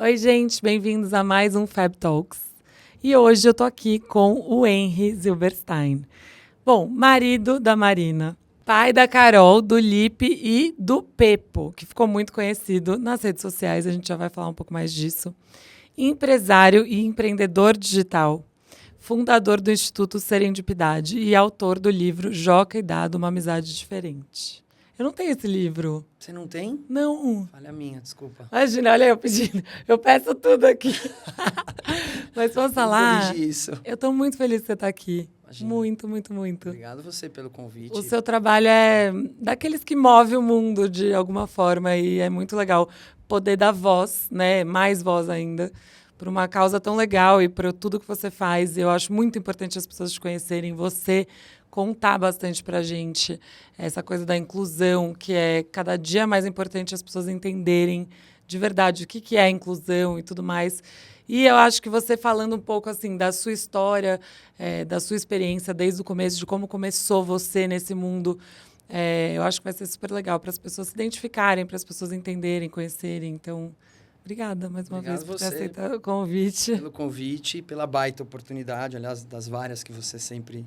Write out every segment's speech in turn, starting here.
Oi, gente, bem-vindos a mais um Fab Talks. E hoje eu tô aqui com o Henry Zilberstein. Bom, marido da Marina, pai da Carol, do Lipe e do Pepo, que ficou muito conhecido nas redes sociais, a gente já vai falar um pouco mais disso. Empresário e empreendedor digital, fundador do Instituto Serendipidade e autor do livro Joca e Dado, Uma Amizade Diferente. Eu não tenho esse livro. Você não tem? Não. Falha minha, desculpa. Imagina, olha eu pedindo. Eu peço tudo aqui. Mas posso falar? Corrigir isso. Eu estou muito feliz que você está aqui. Imagina. Muito, muito, muito. Obrigado você pelo convite. O seu trabalho é daqueles que move o mundo de alguma forma e é muito legal poder dar voz, né? Mais voz ainda, para uma causa tão legal e para tudo que você faz. Eu acho muito importante as pessoas te conhecerem, você contar bastante para a gente essa coisa da inclusão, que é cada dia mais importante as pessoas entenderem de verdade o que é a inclusão e tudo mais. E eu acho que você falando um pouco assim da sua história, da sua experiência desde o começo, de como começou você nesse mundo, eu acho que vai ser super legal para as pessoas se identificarem, para as pessoas entenderem, conhecerem. Então, obrigada mais uma vez por ter aceitado o convite. Pelo convite e pela baita oportunidade, aliás, das várias que você sempre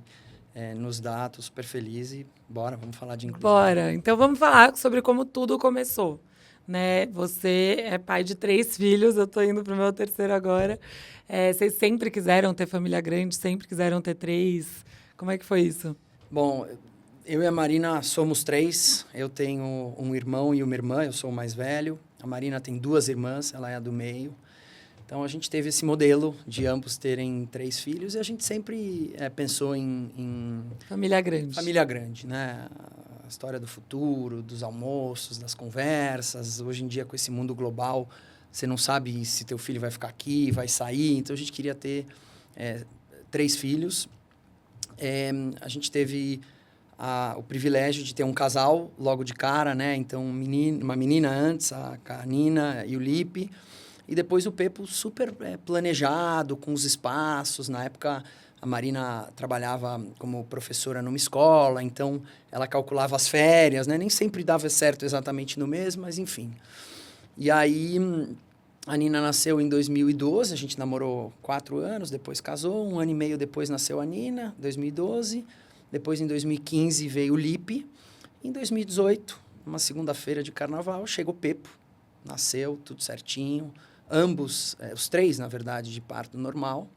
nos dá. Estou super feliz e bora, vamos falar de inclusão. Bora. Então, vamos falar sobre como tudo começou. Né? Você é pai de 3 filhos, eu estou indo para o meu terceiro agora. Vocês sempre quiseram ter família grande, sempre quiseram ter 3. Como é que foi isso? Bom, eu e a Marina somos 3. Eu tenho um irmão e uma irmã, eu sou o mais velho. A Marina tem 2 irmãs, ela é a do meio. Então, a gente teve esse modelo de ambos terem 3 filhos e a gente sempre pensou em... Família grande. Família grande, né? A história do futuro, dos almoços, das conversas. Hoje em dia, com esse mundo global, você não sabe se teu filho vai ficar aqui, vai sair. Então, a gente queria ter 3 filhos. A gente teve o privilégio de ter um casal logo de cara, né? Então, uma menina antes, a Nina e o Lipe. E depois o Pepo super planejado, com os espaços. Na época, a Marina trabalhava como professora numa escola, então ela calculava as férias, né? Nem sempre dava certo exatamente no mês, mas enfim. E aí, a Nina nasceu em 2012, a gente namorou 4 anos, depois casou. 1 ano e meio depois nasceu a Nina, 2012. Depois, em 2015, veio o Lipe. Em 2018, uma segunda-feira de carnaval, chega o Pepo. Nasceu, tudo certinho. Ambos, os 3, na verdade, de parto normal.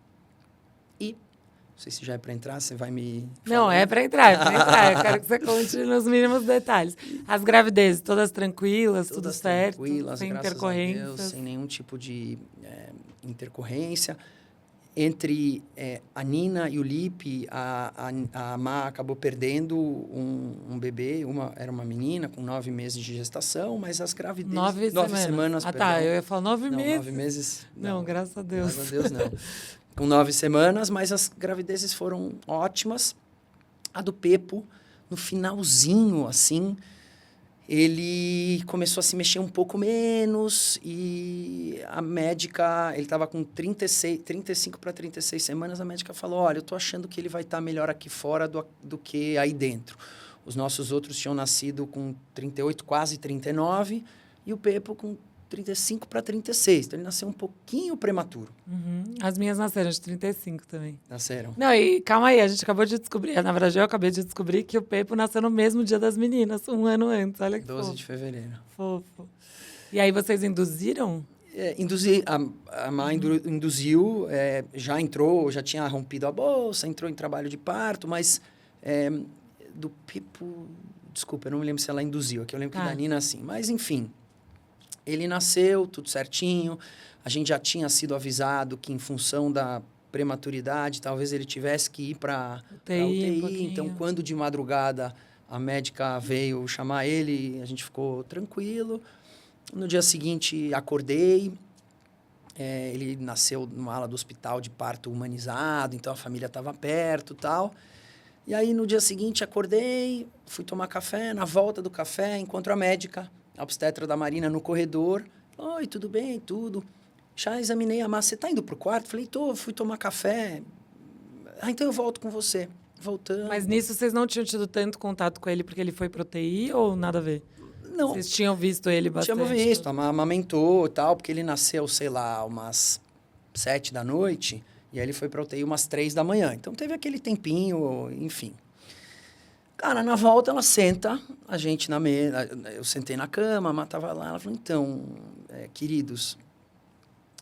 E, não sei se já é para entrar, você vai me... Não, é para entrar, é para entrar. Eu quero que você conte nos mínimos detalhes. As gravidezes, todas tranquilas, tudo certo? Tranquilas, sem graças intercorrências? a Deus, sem nenhum tipo de intercorrência. Entre a Nina e o Lipe, a Má acabou perdendo um bebê. Era uma menina com 9 meses de gestação, mas as gravidezes... 9 semanas. Perdão. Tá, eu ia falar 9 meses. 9 meses. Não, graças a Deus. Graças a Deus, não. Com 9 semanas, mas as gravidezes foram ótimas. A do Pepo, no finalzinho, assim, ele começou a se mexer um pouco menos e a médica, ele estava com 35 para 36 semanas, a médica falou, olha, eu estou achando que ele vai estar melhor aqui fora do que aí dentro. Os nossos outros tinham nascido com 38, quase 39, e o Pepo com 35 para 36. Então, ele nasceu um pouquinho prematuro. Uhum. As minhas nasceram de 35 também. Nasceram. Não, e calma aí, a gente acabou de descobrir, na verdade eu acabei de descobrir que o Pepo nasceu no mesmo dia das meninas, 1 ano antes, olha que 12 fofo. de fevereiro. Fofo. E aí vocês induziram? A Má induziu, já entrou, já tinha rompido a bolsa, entrou em trabalho de parto, mas do Pepo, desculpa, eu não me lembro se ela induziu, aqui eu lembro que da Nina assim, mas enfim, ele nasceu, tudo certinho, a gente já tinha sido avisado que em função da prematuridade, talvez ele tivesse que ir para UTI, então quando de madrugada a médica veio chamar ele, a gente ficou tranquilo. No dia seguinte, acordei, ele nasceu numa ala do hospital de parto humanizado, então a família estava perto e tal. E aí, no dia seguinte, acordei, fui tomar café, na volta do café, encontro a médica, a obstetra da Marina, no corredor. Oi, tudo bem? Tudo. Já examinei a massa. Você está indo para o quarto? Falei, fui tomar café. Então eu volto com você. Voltando. Mas nisso vocês não tinham tido tanto contato com ele porque ele foi pro UTI ou nada a ver? Não, Vocês tinham visto ele bastante? tínhamos visto, amamentou e tal, porque ele nasceu, sei lá, umas 7 da noite, e aí ele foi pra UTI umas 3 da manhã. Então teve aquele tempinho, enfim. Cara, na volta ela senta, a gente na mesa, eu sentei na cama, a Má tava lá, ela falou, então, queridos,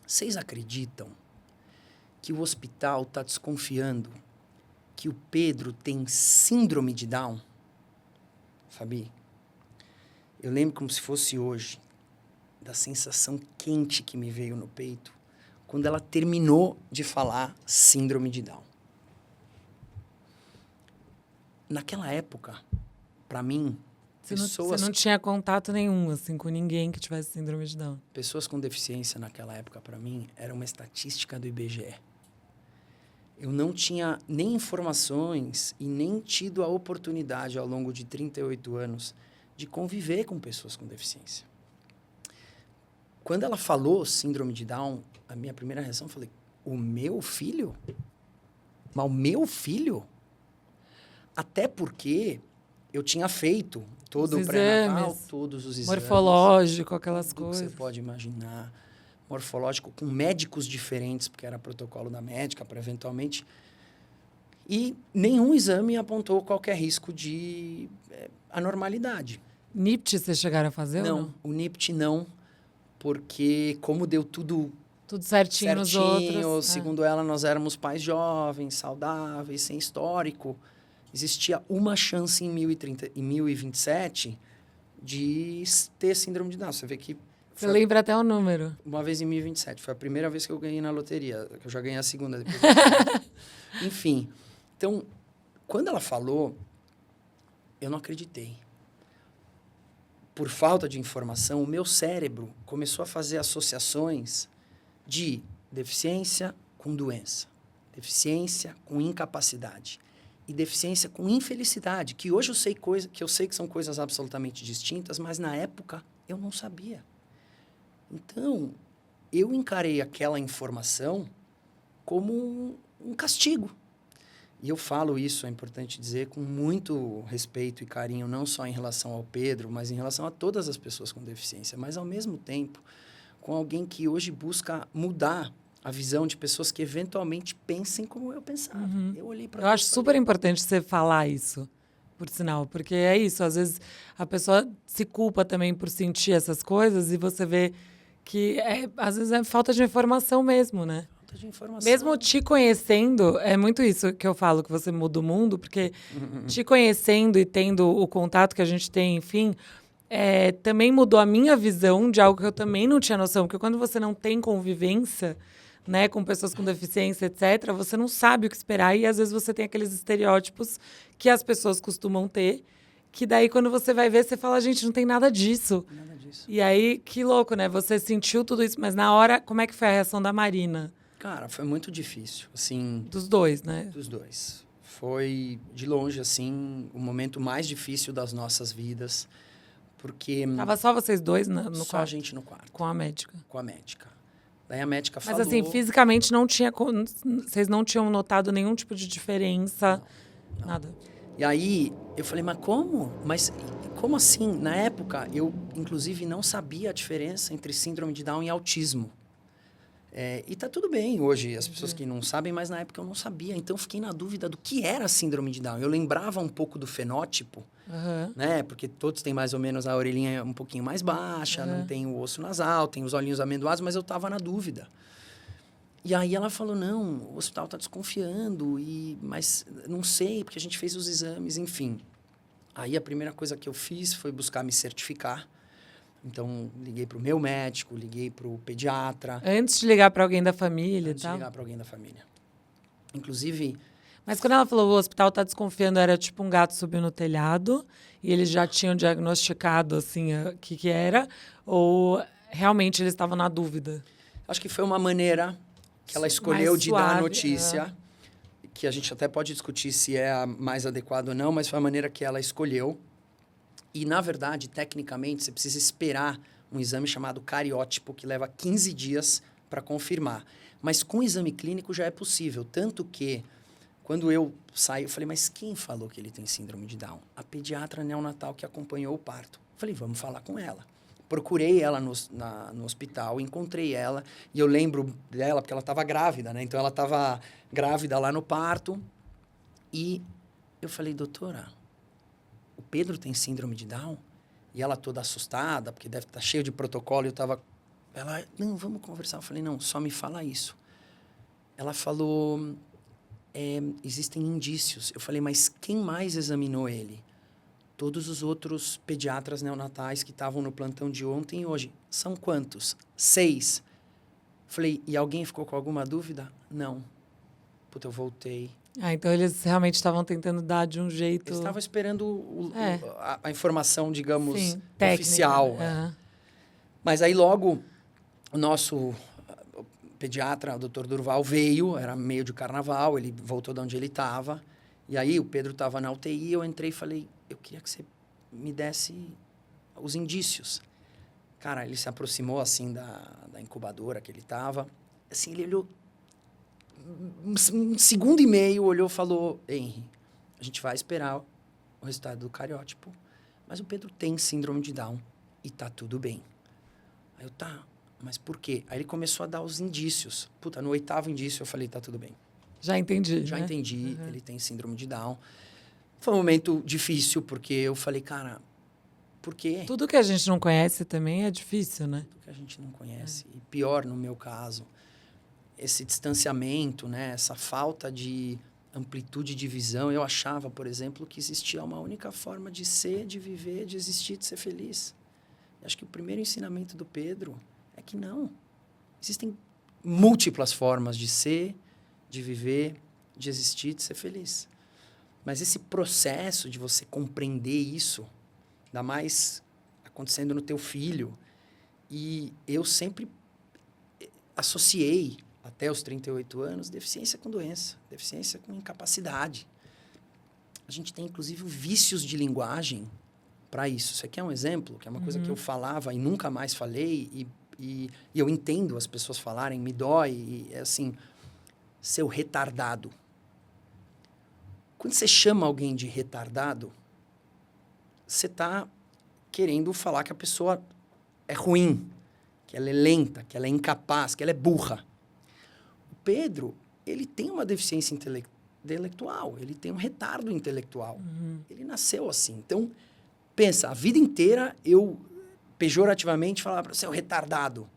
vocês acreditam que o hospital está desconfiando que o Pedro tem síndrome de Down? Fabi, eu lembro como se fosse hoje, da sensação quente que me veio no peito, quando ela terminou de falar síndrome de Down. Naquela época, para mim, Você não tinha contato nenhum, assim, com ninguém que tivesse síndrome de Down? Pessoas com deficiência naquela época, para mim, era uma estatística do IBGE. Eu não tinha nem informações e nem tido a oportunidade, ao longo de 38 anos, de conviver com pessoas com deficiência. Quando ela falou síndrome de Down, a minha primeira reação, eu falei, o meu filho? Mas o meu filho? Até porque eu tinha feito todo o pré-natal, todos os exames. Morfológico, aquelas tudo coisas. que você pode imaginar. Morfológico, com médicos diferentes, porque era protocolo da médica, para eventualmente... E nenhum exame apontou qualquer risco de anormalidade. NIPT vocês chegaram a fazer ou Não, não? o NIPT não, porque como deu tudo Tudo certinho nos outros. segundo ela, nós éramos pais jovens, saudáveis, sem histórico. Existia uma chance em 1027 de ter síndrome de Down. Você vê que... Você lembra até o número? Uma vez em 1027. Foi a primeira vez que eu ganhei na loteria. Que eu já ganhei a segunda. Depois Enfim. Então, quando ela falou, eu não acreditei. Por falta de informação, o meu cérebro começou a fazer associações de deficiência com doença, deficiência com incapacidade e deficiência com infelicidade, que hoje eu sei que são coisas absolutamente distintas, mas na época eu não sabia. Então, eu encarei aquela informação como um castigo. E eu falo isso, é importante dizer, com muito respeito e carinho, não só em relação ao Pedro, mas em relação a todas as pessoas com deficiência. Mas, ao mesmo tempo, com alguém que hoje busca mudar a visão de pessoas que, eventualmente, pensem como eu pensava. Uhum. Eu olhei para Eu acho super importante você falar isso, por sinal. Porque é isso, às vezes a pessoa se culpa também por sentir essas coisas e você vê que, às vezes, é falta de informação mesmo, né? De informação. Mesmo te conhecendo, é muito isso que eu falo, que você muda o mundo, porque te conhecendo e tendo o contato que a gente tem, enfim, também mudou a minha visão de algo que eu também não tinha noção. Porque quando você não tem convivência, né, com pessoas com deficiência, etc., você não sabe o que esperar e às vezes você tem aqueles estereótipos que as pessoas costumam ter, que daí quando você vai ver, você fala, gente, não tem nada disso. Nada disso. E aí, que louco, né? Você sentiu tudo isso, mas na hora, como é que foi a reação da Marina? Cara, foi muito difícil, assim... Dos dois, né? Dos dois. Foi, de longe, assim, o momento mais difícil das nossas vidas, porque... Tava só vocês dois no só quarto? a gente no quarto. Com a médica? Com a médica. Daí a médica Mas falou... assim, fisicamente não tinha... Vocês não tinham notado nenhum tipo de diferença? Não. Nada? E aí, eu falei, mas como? Mas como assim? Na época, eu, inclusive, não sabia a diferença entre síndrome de Down e autismo. E tá tudo bem hoje, as pessoas que não sabem, mas na época eu não sabia. Então, fiquei na dúvida do que era a síndrome de Down. Eu lembrava um pouco do fenótipo, né? Porque todos têm mais ou menos a orelhinha um pouquinho mais baixa, não tem o osso nasal, tem os olhinhos amendoados, mas eu tava na dúvida. E aí ela falou, não, o hospital tá desconfiando, mas não sei, porque a gente fez os exames, enfim. Aí a primeira coisa que eu fiz foi buscar me certificar. Então, liguei para o meu médico, liguei para o pediatra. Antes de ligar para alguém da família e tal? Antes de ligar para alguém da família. Inclusive... Mas quando ela falou o hospital está desconfiando, era tipo um gato subiu no telhado e eles já tinham diagnosticado, assim, o que era? Ou realmente eles estavam na dúvida? Acho que foi uma maneira que ela escolheu mais de suave, dar a notícia, que a gente até pode discutir se é a mais adequada ou não, mas foi a maneira que ela escolheu. E, na verdade, tecnicamente, você precisa esperar um exame chamado cariótipo, que leva 15 dias para confirmar. Mas com o exame clínico já é possível. Tanto que, quando eu saí, eu falei, mas quem falou que ele tem síndrome de Down? A pediatra neonatal que acompanhou o parto. Falei, vamos falar com ela. Procurei ela no hospital, encontrei ela, e eu lembro dela porque ela estava grávida, né? Então, ela estava grávida lá no parto, e eu falei, doutora, o Pedro tem síndrome de Down? E ela toda assustada, porque deve estar cheio de protocolo, e eu estava... Ela, não, vamos conversar. Eu falei, não, só me fala isso. Ela falou, existem indícios. Eu falei, mas quem mais examinou ele? Todos os outros pediatras neonatais que estavam no plantão de ontem e hoje. São quantos? 6. Falei, e alguém ficou com alguma dúvida? Não. Puta, eu voltei. Então eles realmente estavam tentando dar de um jeito... Eles estavam esperando a informação, digamos, Sim, técnica, oficial. né? Mas aí logo o nosso pediatra, o Dr. Durval, veio, era meio de carnaval, ele voltou de onde ele estava. E aí o Pedro estava na UTI, eu entrei e falei, eu queria que você me desse os indícios. Cara, ele se aproximou assim da incubadora que ele estava. Assim, ele olhou, um segundo e meio, olhou e falou, Henry, a gente vai esperar o resultado do cariótipo, mas o Pedro tem síndrome de Down e tá tudo bem. Aí eu, tá, mas por quê? Aí ele começou a dar os indícios. Puta, no 8º indício eu falei, tá tudo bem. Já entendi, Já né? entendi, ele tem síndrome de Down. Foi um momento difícil, porque eu falei, cara, por quê? Tudo que a gente não conhece também é difícil, né? Tudo que a gente não conhece. E pior, no meu caso, esse distanciamento, né? Essa falta de amplitude de visão. Eu achava, por exemplo, que existia uma única forma de ser, de viver, de existir, de ser feliz. Eu acho que o primeiro ensinamento do Pedro é que não. Existem múltiplas formas de ser, de viver, de existir, de ser feliz. Mas esse processo de você compreender isso, ainda mais acontecendo no teu filho, e eu sempre associei, até os 38 anos, deficiência com doença, deficiência com incapacidade. A gente tem, inclusive, vícios de linguagem para isso. Isso aqui é um exemplo, que é uma coisa que eu falava e nunca mais falei, e eu entendo as pessoas falarem, me dói, e é assim, seu retardado. Quando você chama alguém de retardado, você está querendo falar que a pessoa é ruim, que ela é lenta, que ela é incapaz, que ela é burra. O Pedro, ele tem uma deficiência intelectual, ele tem um retardo intelectual. Ele nasceu assim. Então, pensa, a vida inteira eu pejorativamente falava para você, é um retardado.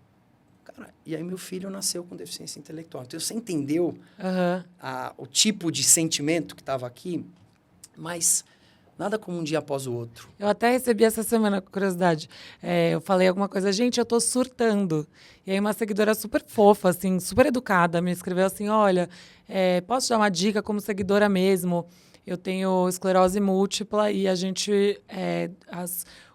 Cara, e aí meu filho nasceu com deficiência intelectual. Então, você entendeu o tipo de sentimento que estava aqui, mas nada como um dia após o outro. Eu até recebi essa semana, com curiosidade. Eu falei alguma coisa, gente, eu tô surtando. E aí uma seguidora super fofa, assim, super educada, me escreveu assim, olha, posso dar uma dica como seguidora mesmo? Eu tenho esclerose múltipla e a gente...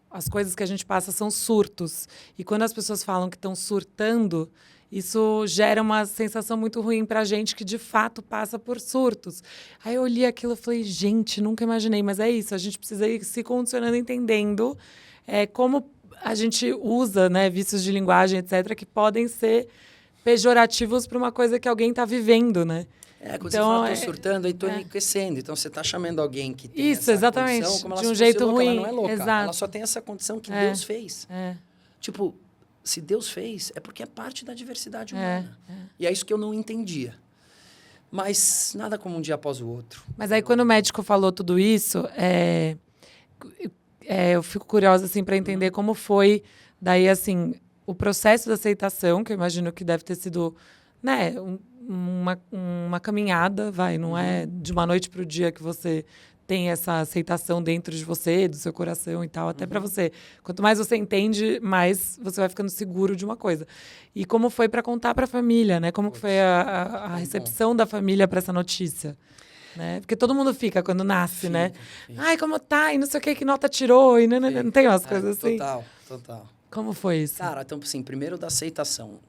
as coisas que a gente passa são surtos. E quando as pessoas falam que estão surtando, isso gera uma sensação muito ruim pra gente que, de fato, passa por surtos. Aí eu olhei aquilo e falei, gente, nunca imaginei. Mas é isso, a gente precisa ir se condicionando, entendendo como a gente usa, né, vícios de linguagem, etc., que podem ser pejorativos para uma coisa que alguém está vivendo, né? Quando Então, você fala, estou surtando, aí estou enriquecendo. Então, você está chamando alguém que tem isso, essa exatamente, condição como ela de um se jeito fosse louca. ruim. Ela não é louca. Exato. Ela só tem essa condição que Deus fez. Tipo, se Deus fez, é porque é parte da diversidade humana. E é isso que eu não entendia. Mas nada como um dia após o outro. Mas aí, quando o médico falou tudo isso, eu fico curiosa, assim, para entender como foi, daí, assim, o processo da aceitação, que eu imagino que deve ter sido, né, uma caminhada, não é de uma noite para o dia que você tem essa aceitação dentro de você, do seu coração e tal, até para você. Quanto mais você entende, mais você vai ficando seguro de uma coisa. E como foi para contar para a família, né? Como foi a recepção da família para essa notícia? Né? Porque todo mundo fica quando nasce, né? Ai, como tá? E não sei o que nota tirou. E não tem umas coisas assim? Total. Como foi isso? Cara, então, assim, primeiro da aceitação.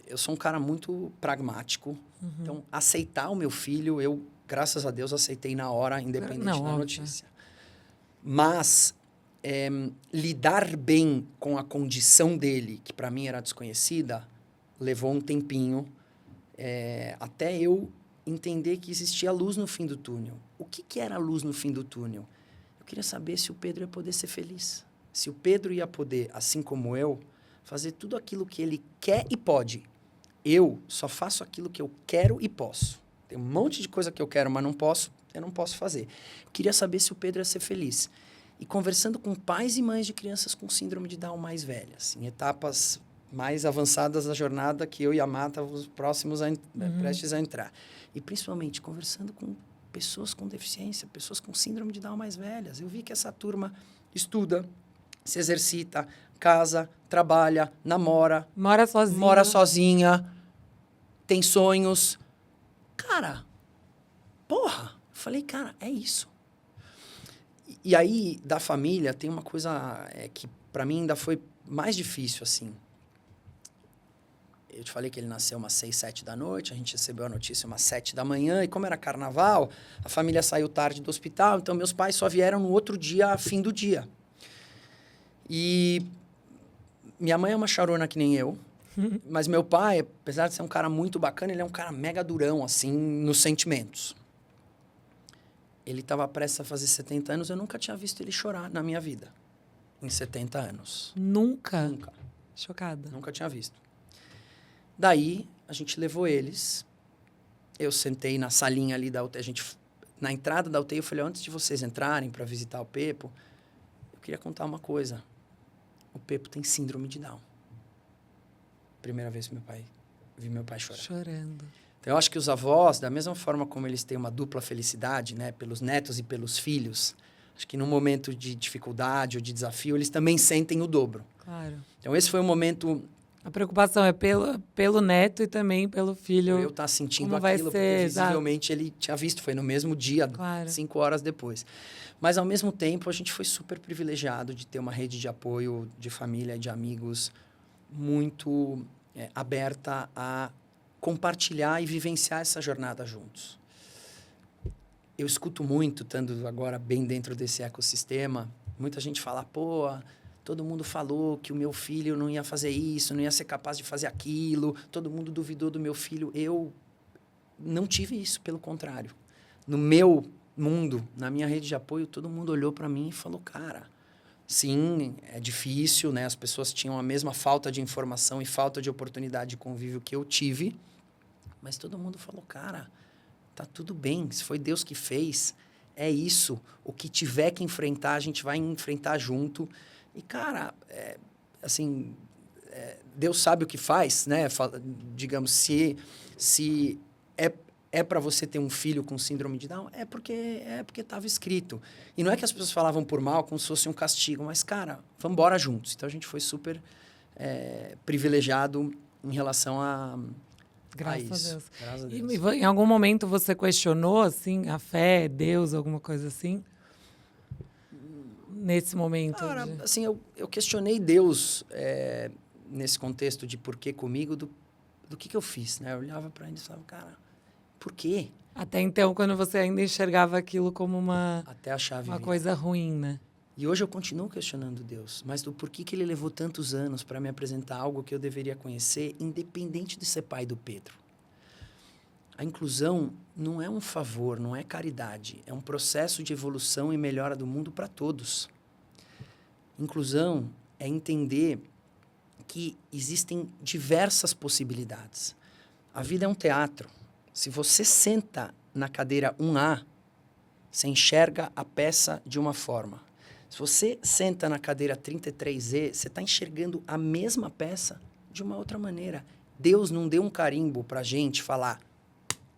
Eu sou um cara muito pragmático. Então, aceitar o meu filho, eu, graças a Deus, aceitei na hora, independente da notícia. Mas lidar bem com a condição dele, que para mim era desconhecida, levou um tempinho até eu entender que existia luz no fim do túnel. O que era a luz no fim do túnel? Eu queria saber se o Pedro ia poder ser feliz. se o Pedro ia poder, assim como eu, fazer tudo aquilo que ele quer e pode. Eu só faço aquilo que eu quero e posso. Tem um monte de coisa que eu quero, mas não posso, eu não posso fazer. Eu queria saber se o Pedro ia ser feliz. E conversando com pais e mães de crianças com síndrome de Down mais velhas, em etapas mais avançadas da jornada que eu e a Má estávamos próximos, prestes a entrar. E principalmente conversando com pessoas com deficiência, pessoas com síndrome de Down mais velhas. Eu vi que essa turma estuda, se exercita, casa, trabalha, namora. Mora sozinha, tem sonhos. Cara, porra! Eu falei, cara, é isso. E aí, da família, tem uma coisa que para mim ainda foi mais difícil, assim. Eu te falei que ele nasceu umas 6, 7 da noite, a gente recebeu a notícia umas 7 da manhã, e como era carnaval, a família saiu tarde do hospital, então meus pais só vieram no outro dia, fim do dia. E minha mãe é uma charona que nem eu, mas meu pai, apesar de ser um cara muito bacana, ele é um cara mega durão, assim, nos sentimentos. Ele estava prestes a fazer 70 anos, eu nunca tinha visto ele chorar na minha vida, em 70 anos. Nunca? Nunca. Chocada. Nunca tinha visto. Daí, a gente levou eles, eu sentei na salinha ali da UTI, na entrada da UTI, eu falei, antes de vocês entrarem para visitar o Pepo, eu queria contar uma coisa. O Pepo tem síndrome de Down. Primeira vez que vi meu pai chorar. Chorando. Então, eu acho que os avós, da mesma forma como eles têm uma dupla felicidade, né, pelos netos e pelos filhos, acho que num momento de dificuldade ou de desafio, eles também sentem o dobro. Claro. Então, esse foi um momento... A preocupação é pelo neto e também pelo filho. Eu estar sentindo como vai aquilo, ser, porque visivelmente ele tinha visto, foi no mesmo dia, claro. 5 horas depois. Mas, ao mesmo tempo, a gente foi super privilegiado de ter uma rede de apoio de família, de amigos, muito aberta a compartilhar e vivenciar essa jornada juntos. Eu escuto muito, estando agora bem dentro desse ecossistema, muita gente fala, pô, todo mundo falou que o meu filho não ia fazer isso, não ia ser capaz de fazer aquilo, todo mundo duvidou do meu filho. Eu não tive isso, pelo contrário. No meu mundo, na minha rede de apoio, todo mundo olhou para mim e falou, cara, sim, é difícil, né? As pessoas tinham a mesma falta de informação e falta de oportunidade de convívio que eu tive, mas todo mundo falou, cara, tá tudo bem, se foi Deus que fez, é isso. O que tiver que enfrentar, a gente vai enfrentar junto. E, cara, Deus sabe o que faz, né? Digamos, se é para você ter um filho com síndrome de Down, é porque estava escrito. E não é que as pessoas falavam por mal como se fosse um castigo, mas, cara, vamos embora juntos. Então, a gente foi super privilegiado em relação a Graças isso. a Deus. Graças a Deus. E em algum momento você questionou, assim, a fé, Deus, alguma coisa assim? Nesse momento? Cara, assim, eu questionei Deus nesse contexto de por que comigo, do que eu fiz, né? Eu olhava para ele e falava, cara, por quê? Até então, quando você ainda enxergava aquilo como Até a chave uma virar. coisa ruim, né? E hoje eu continuo questionando Deus, mas do porquê que ele levou tantos anos para me apresentar algo que eu deveria conhecer, independente de ser pai do Pedro. A inclusão não é um favor, não é caridade, é um processo de evolução e melhora do mundo para todos. Inclusão é entender que existem diversas possibilidades. A vida é um teatro. Se você senta na cadeira 1A, você enxerga a peça de uma forma. Se você senta na cadeira 33E, você está enxergando a mesma peça de uma outra maneira. Deus não deu um carimbo para a gente falar,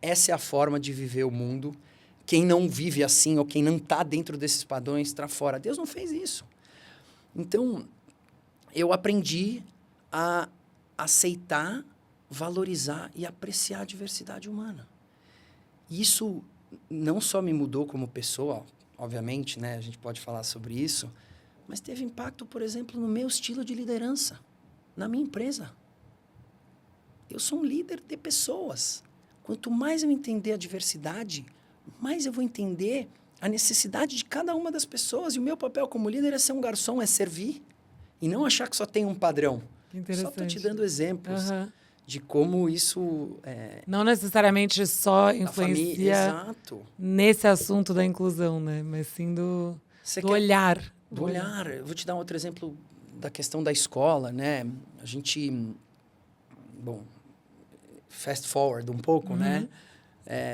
essa é a forma de viver o mundo. Quem não vive assim ou quem não está dentro desses padrões está fora. Deus não fez isso. Então, eu aprendi a aceitar, valorizar e apreciar a diversidade humana. Isso não só me mudou como pessoa, obviamente, né? A gente pode falar sobre isso, mas teve impacto, por exemplo, no meu estilo de liderança, na minha empresa. Eu sou um líder de pessoas. Quanto mais eu entender a diversidade, mais eu vou entender a necessidade de cada uma das pessoas. E o meu papel como líder é ser um garçom, é servir. E não achar que só tem um padrão. Só estou te dando exemplos de como isso... não necessariamente só influencia família, exato. nesse assunto da inclusão, né? Mas sim do olhar. Do olhar. Eu vou te dar um outro exemplo da questão da escola, né? A gente... Bom, fast forward um pouco, né?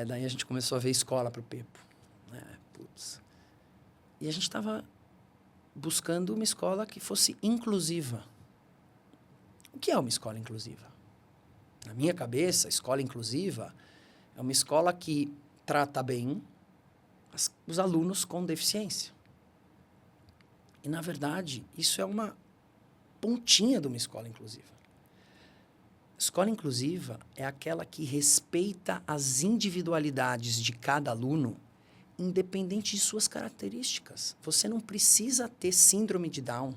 Daí a gente começou a ver escola para o Pepo. Né? Putz. E a gente estava buscando uma escola que fosse inclusiva. O que é uma escola inclusiva? Na minha cabeça, a escola inclusiva é uma escola que trata bem os alunos com deficiência. E, na verdade, isso é uma pontinha de uma escola inclusiva. Escola inclusiva é aquela que respeita as individualidades de cada aluno, independente de suas características. Você não precisa ter síndrome de Down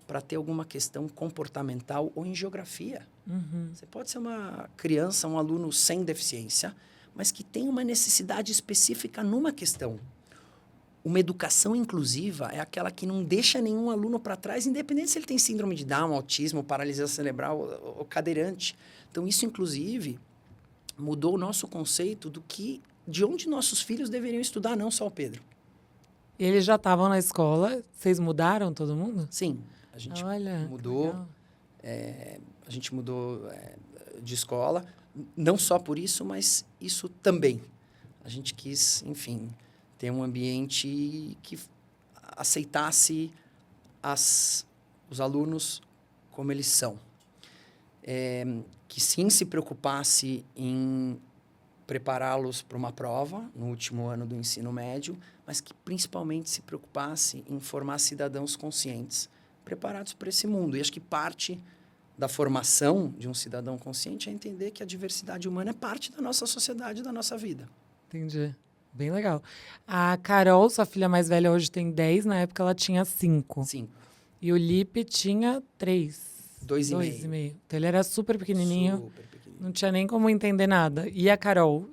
para ter alguma questão comportamental ou em geografia. Você pode ser uma criança, um aluno sem deficiência, mas que tem uma necessidade específica numa questão. Uma educação inclusiva é aquela que não deixa nenhum aluno para trás, independente se ele tem síndrome de Down, autismo, paralisia cerebral ou cadeirante. Então, isso, inclusive, mudou o nosso conceito de onde nossos filhos deveriam estudar, não só o Pedro. E eles já estavam na escola? Vocês mudaram todo mundo? Sim, a gente mudou. A gente mudou de escola, não só por isso, mas isso também. A gente quis, enfim, ter um ambiente que aceitasse os alunos como eles são. Que sim se preocupasse em prepará-los para uma prova no último ano do ensino médio, mas que principalmente se preocupasse em formar cidadãos conscientes, preparados para esse mundo. E acho que parte da formação de um cidadão consciente é entender que a diversidade humana é parte da nossa sociedade, da nossa vida. Entendi. Bem legal. A Carol, sua filha mais velha, hoje tem 10, na época ela tinha 5. 5. E o Lipe tinha 3. 2,5. Então ele era super pequenininho. Super pequenininho. Não tinha nem como entender nada. E a Carol,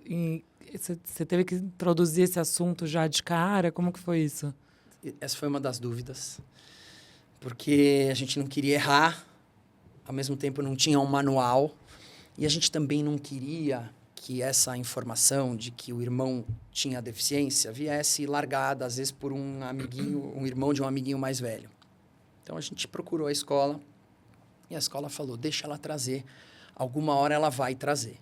você teve que introduzir esse assunto já de cara? Como que foi isso? Essa foi uma das dúvidas. Porque a gente não queria errar, ao mesmo tempo não tinha um manual. E a gente também não queria que essa informação de que o irmão tinha deficiência viesse largada, às vezes, por um amiguinho, um irmão de um amiguinho mais velho. Então, a gente procurou a escola e a escola falou, deixa ela trazer. Alguma hora ela vai trazer.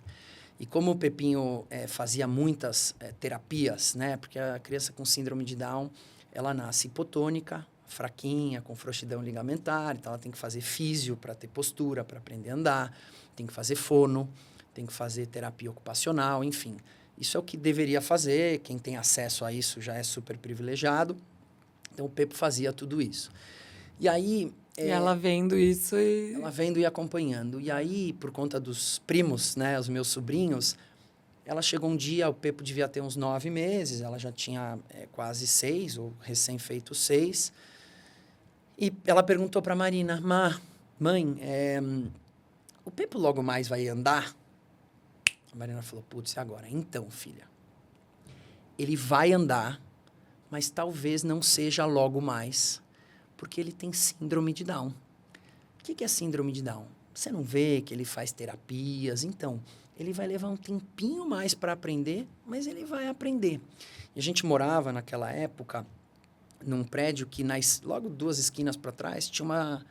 E como o Pepinho fazia muitas terapias, né? Porque a criança com síndrome de Down, ela nasce hipotônica, fraquinha, com frouxidão ligamentar, então ela tem que fazer físio para ter postura, para aprender a andar, tem que fazer fono, tem que fazer terapia ocupacional, enfim. Isso é o que deveria fazer, quem tem acesso a isso já é super privilegiado. Então, o Pepo fazia tudo isso. E aí... E ela vendo isso e... Ela vendo e acompanhando. E aí, por conta dos primos, né, os meus sobrinhos, ela chegou um dia, o Pepo devia ter uns 9 meses, ela já tinha quase 6, ou recém-feito 6. E ela perguntou para a Marina, mãe, o Pepo logo mais vai andar? A Marina falou, putz, e agora? Então, filha, ele vai andar, mas talvez não seja logo mais, porque ele tem síndrome de Down. O que é síndrome de Down? Você não vê que ele faz terapias? Então, ele vai levar um tempinho mais para aprender, mas ele vai aprender. E a gente morava, naquela época, num prédio que, logo 2 esquinas para trás, tinha uma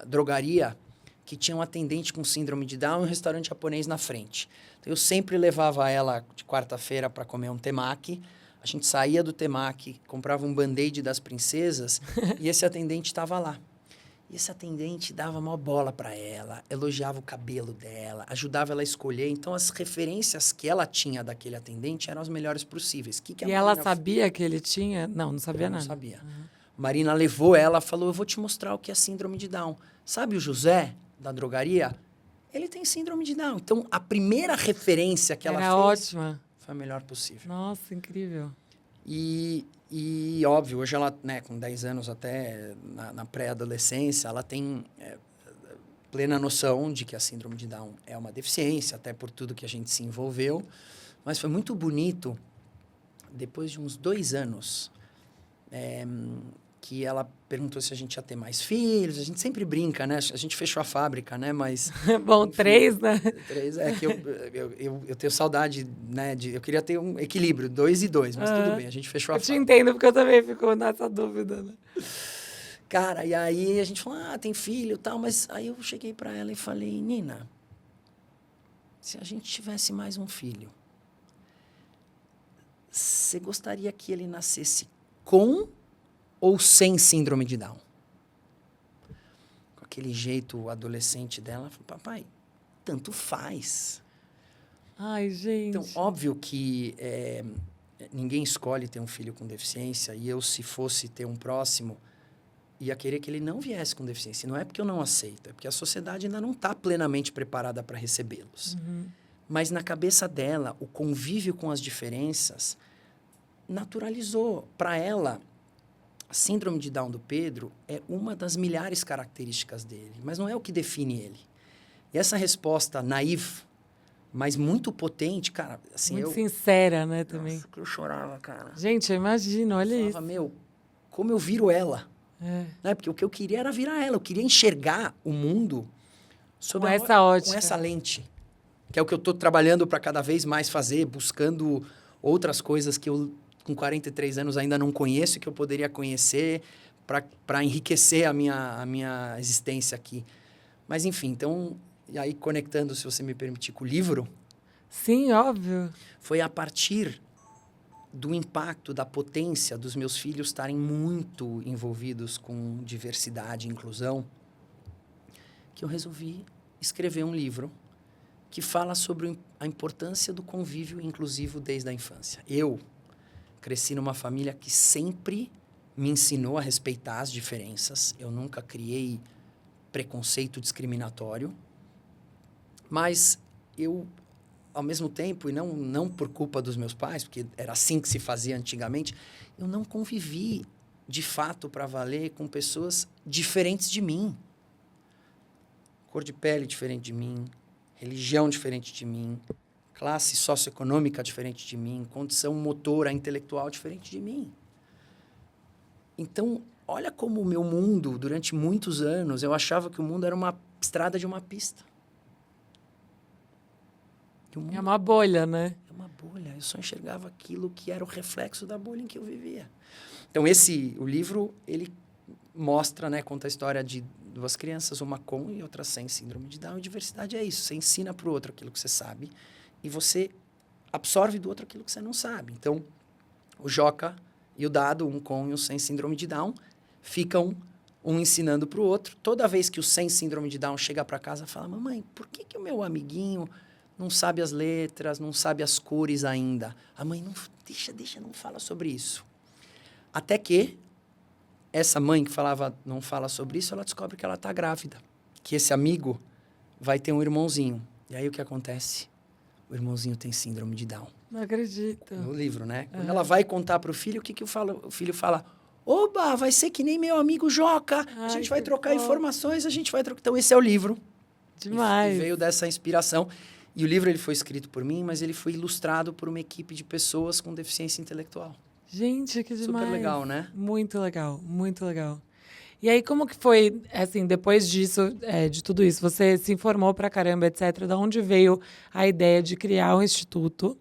drogaria que tinha um atendente com síndrome de Down e um restaurante japonês na frente. Então, eu sempre levava ela de quarta-feira para comer um temaki. A gente saía do temaki, comprava um band-aid das princesas e esse atendente estava lá. E esse atendente dava uma bola para ela, elogiava o cabelo dela, ajudava ela a escolher. Então, as referências que ela tinha daquele atendente eram as melhores possíveis. E ela sabia que ele tinha? Não sabia nada. Não sabia. Uhum. Marina levou ela, falou, eu vou te mostrar o que é síndrome de Down. Sabe o José, da drogaria? Ele tem síndrome de Down. Então, a primeira referência que ela fez... ótima. Foi a melhor possível. Nossa, incrível. E óbvio, hoje ela, né, com 10 anos até na pré-adolescência, ela tem plena noção de que a síndrome de Down é uma deficiência, até por tudo que a gente se envolveu. Mas foi muito bonito, depois de uns 2 anos, que ela perguntou se a gente ia ter mais filhos. A gente sempre brinca, né? A gente fechou a fábrica, né? Mas... Bom, enfim, 3, né? 3 é que eu tenho saudade, né? Eu queria ter um equilíbrio, 2 e 2, mas tudo bem, a gente fechou a fábrica. Eu te entendo, porque eu também fico nessa dúvida, né? Cara, e aí a gente falou, tem filho e tal, mas aí eu cheguei para ela e falei, Nina, se a gente tivesse mais um filho, você gostaria que ele nascesse com ou sem síndrome de Down? Com aquele jeito adolescente dela, ela falou, papai, tanto faz. Ai, gente. Então, óbvio que ninguém escolhe ter um filho com deficiência, e eu, se fosse ter um próximo, ia querer que ele não viesse com deficiência. Não é porque eu não aceito, é porque a sociedade ainda não está plenamente preparada para recebê-los. Mas na cabeça dela, o convívio com as diferenças naturalizou. Para ela, a síndrome de Down do Pedro é uma das milhares características dele, mas não é o que define ele. E essa resposta naiva, mas muito potente, cara, assim, muito sincera, né, Nossa, também. que eu chorava, cara. Gente, eu imagino, olha Eu isso. falava, meu, como eu viro ela? É. Né? Porque o que eu queria era virar ela. Eu queria enxergar o mundo sob Com essa ótica. com essa lente. Que é o que eu estou trabalhando para cada vez mais fazer, buscando outras coisas que eu, com 43 anos, ainda não conheço e que eu poderia conhecer para enriquecer a minha existência aqui. Mas, enfim, então... E aí, conectando, se você me permitir, com o livro... Sim, óbvio. Foi a partir do impacto, da potência dos meus filhos estarem muito envolvidos com diversidade e inclusão, que eu resolvi escrever um livro que fala sobre a importância do convívio inclusivo desde a infância. Eu cresci numa família que sempre me ensinou a respeitar as diferenças. Eu nunca criei preconceito discriminatório, mas eu... ao mesmo tempo, e não por culpa dos meus pais, porque era assim que se fazia antigamente, eu não convivi, de fato, para valer, com pessoas diferentes de mim. Cor de pele diferente de mim, religião diferente de mim, classe socioeconômica diferente de mim, condição motora, intelectual diferente de mim. Então, olha como o meu mundo, durante muitos anos, eu achava que o mundo era uma estrada de uma pista. É uma bolha, né? É uma bolha. Eu só enxergava aquilo que era o reflexo da bolha em que eu vivia. Então, o livro, ele mostra, né, conta a história de duas crianças, uma com e outra sem síndrome de Down. E diversidade é isso. Você ensina para o outro aquilo que você sabe e você absorve do outro aquilo que você não sabe. Então, o Joca e o Dado, um com e um sem síndrome de Down, ficam um ensinando para o outro. Toda vez que o sem síndrome de Down chega para casa, fala, mamãe, por que o meu amiguinho... não sabe as letras, não sabe as cores ainda. A mãe, não, deixa, não fala sobre isso. Até que essa mãe que falava, não fala sobre isso, ela descobre que ela está grávida. Que esse amigo vai ter um irmãozinho. E aí o que acontece? O irmãozinho tem síndrome de Down. Não acredito. No livro, né? Quando ela vai contar para o filho, o que o filho fala? Oba, vai ser que nem meu amigo Joca. A gente vai trocar informações, a gente vai trocar... Então, esse é o livro. Demais. E veio dessa inspiração. E o livro ele foi escrito por mim, mas ele foi ilustrado por uma equipe de pessoas com deficiência intelectual. Gente, que demais. Super legal, né? Muito legal, muito legal. E aí, como que foi, assim, depois disso, de tudo isso, você se informou pra caramba, etc., da onde veio a ideia de criar um instituto?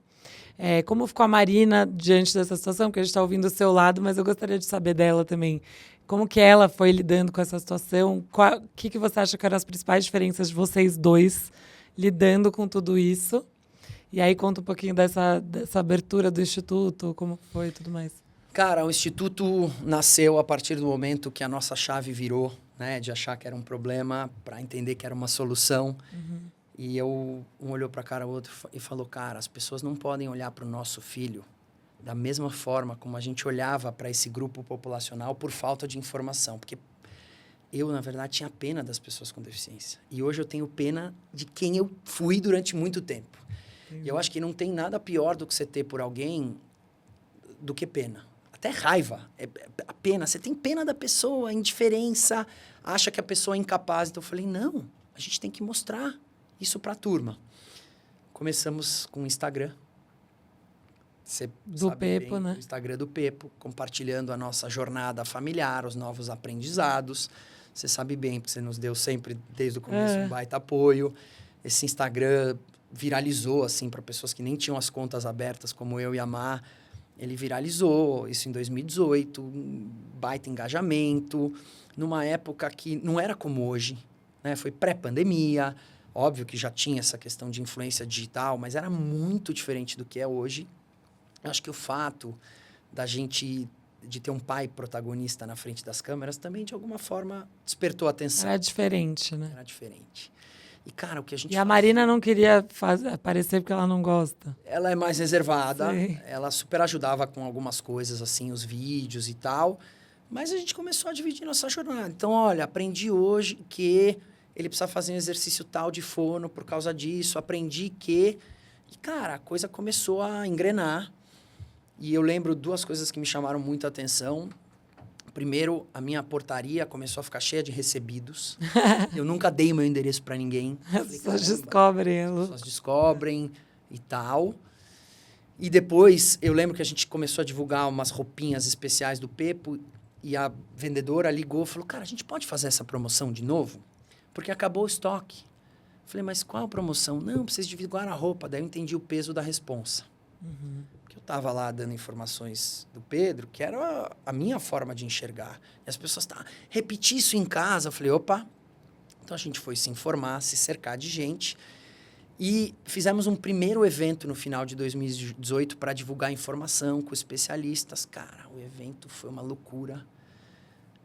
Como ficou a Marina diante dessa situação? Porque a gente está ouvindo o seu lado, mas eu gostaria de saber dela também. Como que ela foi lidando com essa situação? O que você acha que eram as principais diferenças de vocês dois lidando com tudo isso? E aí conta um pouquinho dessa abertura do Instituto, como foi e tudo mais. Cara, o Instituto nasceu a partir do momento que a nossa chave virou, né? De achar que era um problema para entender que era uma solução. E um olhou para a cara do outro e falou, cara, as pessoas não podem olhar para o nosso filho da mesma forma como a gente olhava para esse grupo populacional por falta de informação. Porque eu, na verdade, tinha pena das pessoas com deficiência. E hoje eu tenho pena de quem eu fui durante muito tempo. E eu acho que não tem nada pior do que você ter por alguém do que pena. Até raiva. A pena. Você tem pena da pessoa, a indiferença, acha que a pessoa é incapaz. Então eu falei, não, a gente tem que mostrar isso para a turma. Começamos com o Instagram. Você do sabe Pepo, bem, né? O Instagram do Pepo, compartilhando a nossa jornada familiar, os novos aprendizados. Você sabe bem, porque você nos deu sempre, desde o começo, um baita apoio. Esse Instagram viralizou, assim, para pessoas que nem tinham as contas abertas, como eu e a Má. Ele viralizou, isso em 2018, um baita engajamento, numa época que não era como hoje, né? Foi pré-pandemia, óbvio que já tinha essa questão de influência digital, mas era muito diferente do que é hoje. Eu acho que o fato de ter um pai protagonista na frente das câmeras também, de alguma forma, despertou a atenção. Era diferente, né? Era diferente. E, cara, o que a gente E a Marina não queria aparecer porque ela não gosta. Ela é mais reservada, Sim. ela super ajudava com algumas coisas, assim, os vídeos e tal. Mas a gente começou a dividir nossa jornada. Então, olha, aprendi hoje que ele precisa fazer um exercício tal de fono por causa disso. Aprendi que... E, cara, a coisa começou a engrenar. E eu lembro duas coisas que me chamaram muito a atenção. Primeiro, a minha portaria começou a ficar cheia de recebidos. Eu nunca dei meu endereço para ninguém. As pessoas descobrem. As pessoas descobrem e tal. E depois, eu lembro que a gente começou a divulgar umas roupinhas especiais do Pepo e a vendedora ligou e falou, cara, a gente pode fazer essa promoção de novo? Porque acabou o estoque. Falei, mas qual a promoção? Não, precisa divulgar a roupa. Daí eu entendi o peso da responsa. Porque eu estava lá dando informações do Pedro, que era a minha forma de enxergar. E as pessoas estavam, repetir isso em casa. Eu falei, opa. Então a gente foi se informar, se cercar de gente. E fizemos um primeiro evento no final de 2018 para divulgar informação com especialistas. Cara, o evento foi uma loucura.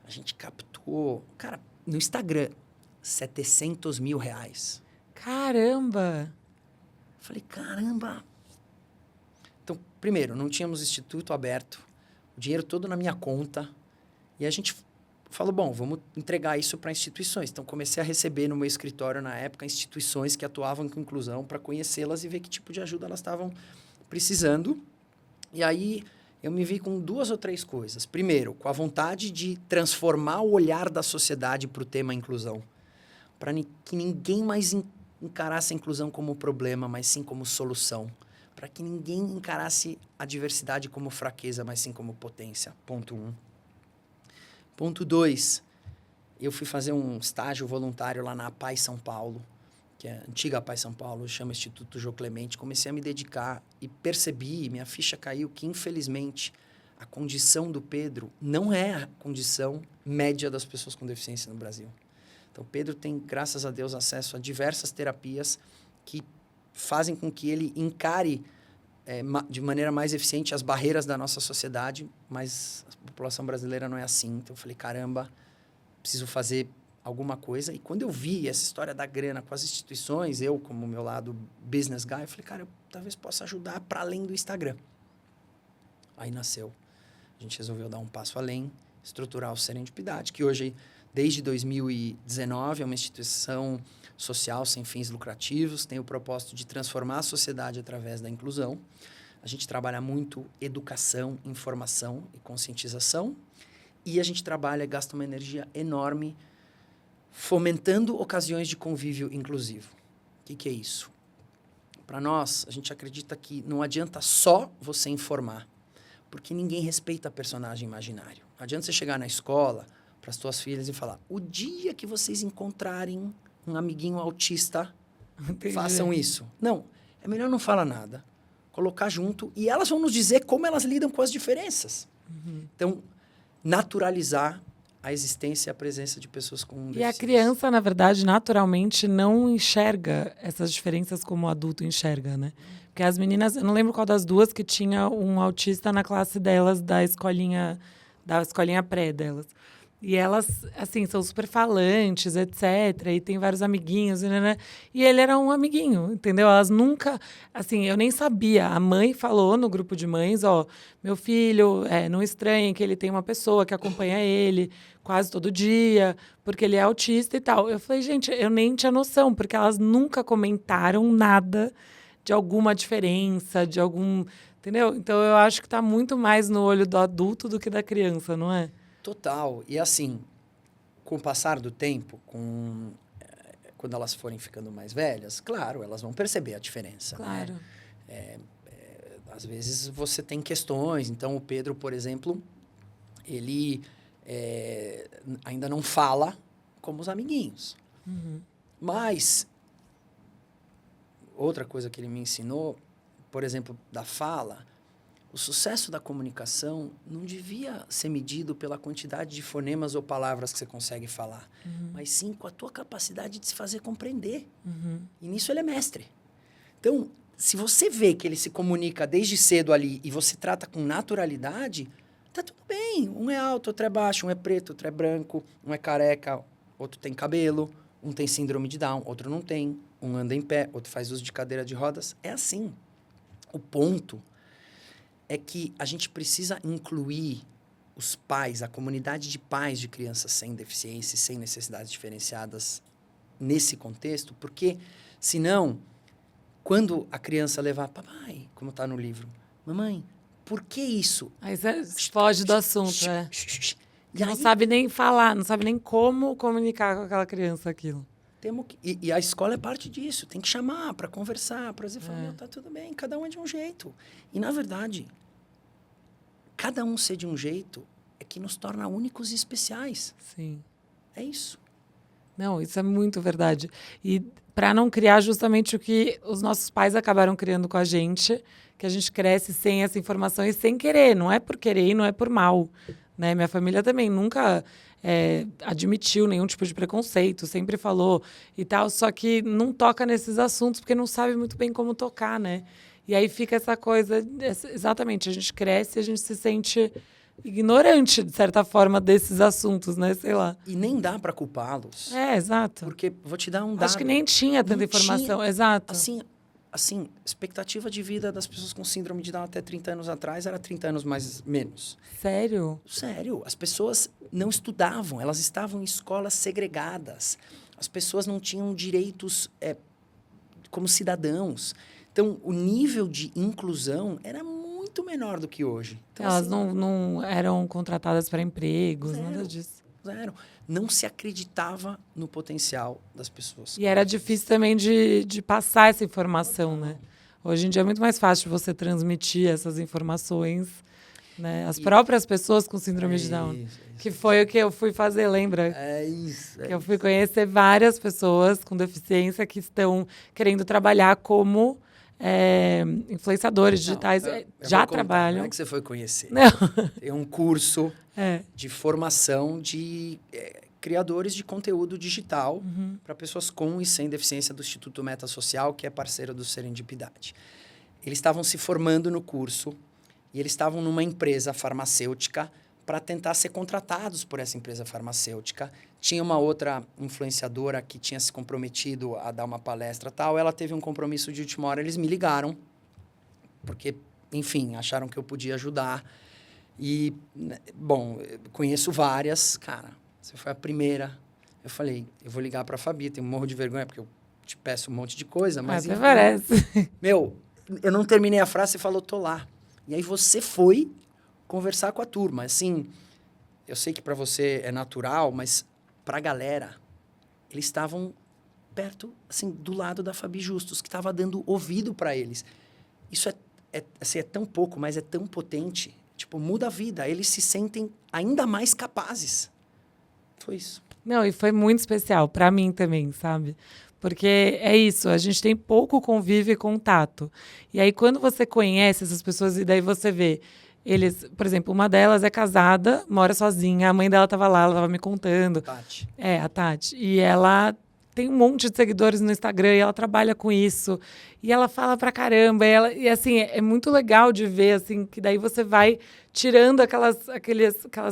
A gente captou, cara, no Instagram, 700 mil reais. Caramba! Falei, caramba! Então, primeiro, não tínhamos instituto aberto, o dinheiro todo na minha conta. E a gente falou, bom, vamos entregar isso para instituições. Então, comecei a receber no meu escritório, na época, instituições que atuavam com inclusão para conhecê-las e ver que tipo de ajuda elas estavam precisando. E aí, eu me vi com 2 ou 3 coisas. Primeiro, com a vontade de transformar o olhar da sociedade para o tema inclusão. Para que ninguém mais encarasse a inclusão como problema, mas sim como solução. Para que ninguém encarasse a diversidade como fraqueza, mas sim como potência. Ponto 1. Ponto 2, eu fui fazer um estágio voluntário lá na APAI São Paulo, que é a antiga APAI São Paulo, chama Instituto Jô Clemente. Comecei a me dedicar e percebi, minha ficha caiu, que infelizmente a condição do Pedro não é a condição média das pessoas com deficiência no Brasil. Então, o Pedro tem, graças a Deus, acesso a diversas terapias que fazem com que ele encare de maneira mais eficiente as barreiras da nossa sociedade, mas a população brasileira não é assim. Então, eu falei, caramba, preciso fazer alguma coisa. E quando eu vi essa história da grana com as instituições, eu, como meu lado business guy, eu falei, cara, eu talvez possa ajudar para além do Instagram. Aí nasceu. A gente resolveu dar um passo além, estruturar o Serendipidade, que hoje, desde 2019, é uma instituição social sem fins lucrativos, tem o propósito de transformar a sociedade através da inclusão. A gente trabalha muito educação, informação e conscientização. E a gente trabalha e gasta uma energia enorme fomentando ocasiões de convívio inclusivo. O que é isso? Para nós, a gente acredita que não adianta só você informar, porque ninguém respeita personagem imaginário. Não adianta você chegar na escola para as suas filhas e falar, o dia que vocês encontrarem um amiguinho autista, façam isso. Não, é melhor não falar nada, colocar junto e elas vão nos dizer como elas lidam com as diferenças. Então, naturalizar a existência e a presença de pessoas com deficiência. E a criança, na verdade, naturalmente não enxerga essas diferenças como o adulto enxerga, né? Porque as meninas, eu não lembro qual das duas que tinha um autista na classe delas, da escolinha pré delas. E elas, assim, são super falantes, etc. E tem vários amiguinhos, né? E ele era um amiguinho, entendeu? Elas nunca... Assim, eu nem sabia. A mãe falou no grupo de mães, ó... Meu filho, não estranhe que ele tem uma pessoa que acompanha ele quase todo dia, porque ele é autista e tal. Eu falei, gente, eu nem tinha noção, porque elas nunca comentaram nada de alguma diferença, de algum... Entendeu? Então, eu acho que está muito mais no olho do adulto do que da criança, não é? Total. E assim, com o passar do tempo, quando elas forem ficando mais velhas, claro, elas vão perceber a diferença. Claro. Né? Às vezes você tem questões. Então, o Pedro, por exemplo, ele ainda não fala como os amiguinhos. Mas, outra coisa que ele me ensinou, por exemplo, da fala, o sucesso da comunicação não devia ser medido pela quantidade de fonemas ou palavras que você consegue falar, mas sim com a tua capacidade de se fazer compreender. E nisso ele é mestre. Então, se você vê que ele se comunica desde cedo ali e você trata com naturalidade, tá tudo bem. Um é alto, outro é baixo, um é preto, outro é branco, um é careca, outro tem cabelo, um tem síndrome de Down, outro não tem, um anda em pé, outro faz uso de cadeira de rodas. É assim. O ponto é que a gente precisa incluir os pais, a comunidade de pais de crianças sem deficiência e sem necessidades diferenciadas nesse contexto, porque, senão, quando a criança levar, papai, como está no livro, mamãe, por que isso? Aí você foge do assunto, é. E Não aí, sabe nem falar, não sabe nem como comunicar com aquela criança aquilo. e a escola é parte disso. Tem que chamar para conversar, para dizer, falar, tá tudo bem, cada um é de um jeito. E, na verdade, cada um ser de um jeito é que nos torna únicos e especiais. Sim. É isso. Não, isso é muito verdade. E para não criar justamente o que os nossos pais acabaram criando com a gente cresce sem essa informação e sem querer. Não é por querer e não é por mal. Né? Minha família também nunca admitiu nenhum tipo de preconceito, sempre falou e tal, só que não toca nesses assuntos porque não sabe muito bem como tocar, né? E aí fica essa coisa, exatamente, a gente cresce e a gente se sente ignorante, de certa forma, desses assuntos, né? Sei lá. E nem dá para culpá-los. Exato. Porque, vou te dar um dado. Acho que nem tinha tanta informação, exato. Assim, expectativa de vida das pessoas com síndrome de Down até 30 anos atrás era 30 anos menos. Sério? Sério. As pessoas não estudavam, elas estavam em escolas segregadas. As pessoas não tinham direitos como cidadãos. Então, o nível de inclusão era muito menor do que hoje. Então, elas não eram contratadas para empregos, nada disso. Zero. Não se acreditava no potencial das pessoas. E era difícil também de passar essa informação, né? Hoje em dia é muito mais fácil você transmitir essas informações, né? As próprias pessoas com síndrome de Down. Que foi o que eu fui fazer, lembra? Que eu fui conhecer várias pessoas com deficiência que estão querendo trabalhar como influenciadores digitais. Já trabalham. Como é que você foi conhecer? Não. Tem um curso de formação de criadores de conteúdo digital para pessoas com e sem deficiência do Instituto Meta Social, que é parceiro do Serendipidade. Eles estavam se formando no curso e eles estavam numa empresa farmacêutica para tentar ser contratados por essa empresa farmacêutica. Tinha uma outra influenciadora que tinha se comprometido a dar uma palestra e tal. Ela teve um compromisso de última hora. Eles me ligaram, porque, enfim, acharam que eu podia ajudar. E, bom, conheço várias. Cara, você foi a primeira. Eu falei, eu vou ligar para a Fabi. Tenho um morro de vergonha, porque eu te peço um monte de coisa. Mas até parece. Meu, eu não terminei a frase, você falou, tô lá. E aí você foi conversar com a turma. Assim, eu sei que para você é natural, mas para a galera, eles estavam perto, assim, do lado da Fabi Justus, que estava dando ouvido para eles. Isso assim, é tão pouco, mas é tão potente. Tipo, muda a vida. Eles se sentem ainda mais capazes. Foi isso. Não, e foi muito especial para mim também, sabe? Porque é isso, a gente tem pouco convívio e contato. E aí, quando você conhece essas pessoas e daí você vê eles, por exemplo, uma delas é casada, mora sozinha, a mãe dela estava lá, ela estava me contando. Tati. A Tati. E ela tem um monte de seguidores no Instagram e ela trabalha com isso. E ela fala pra caramba. E assim, é muito legal de ver, assim, que daí você vai tirando aquelas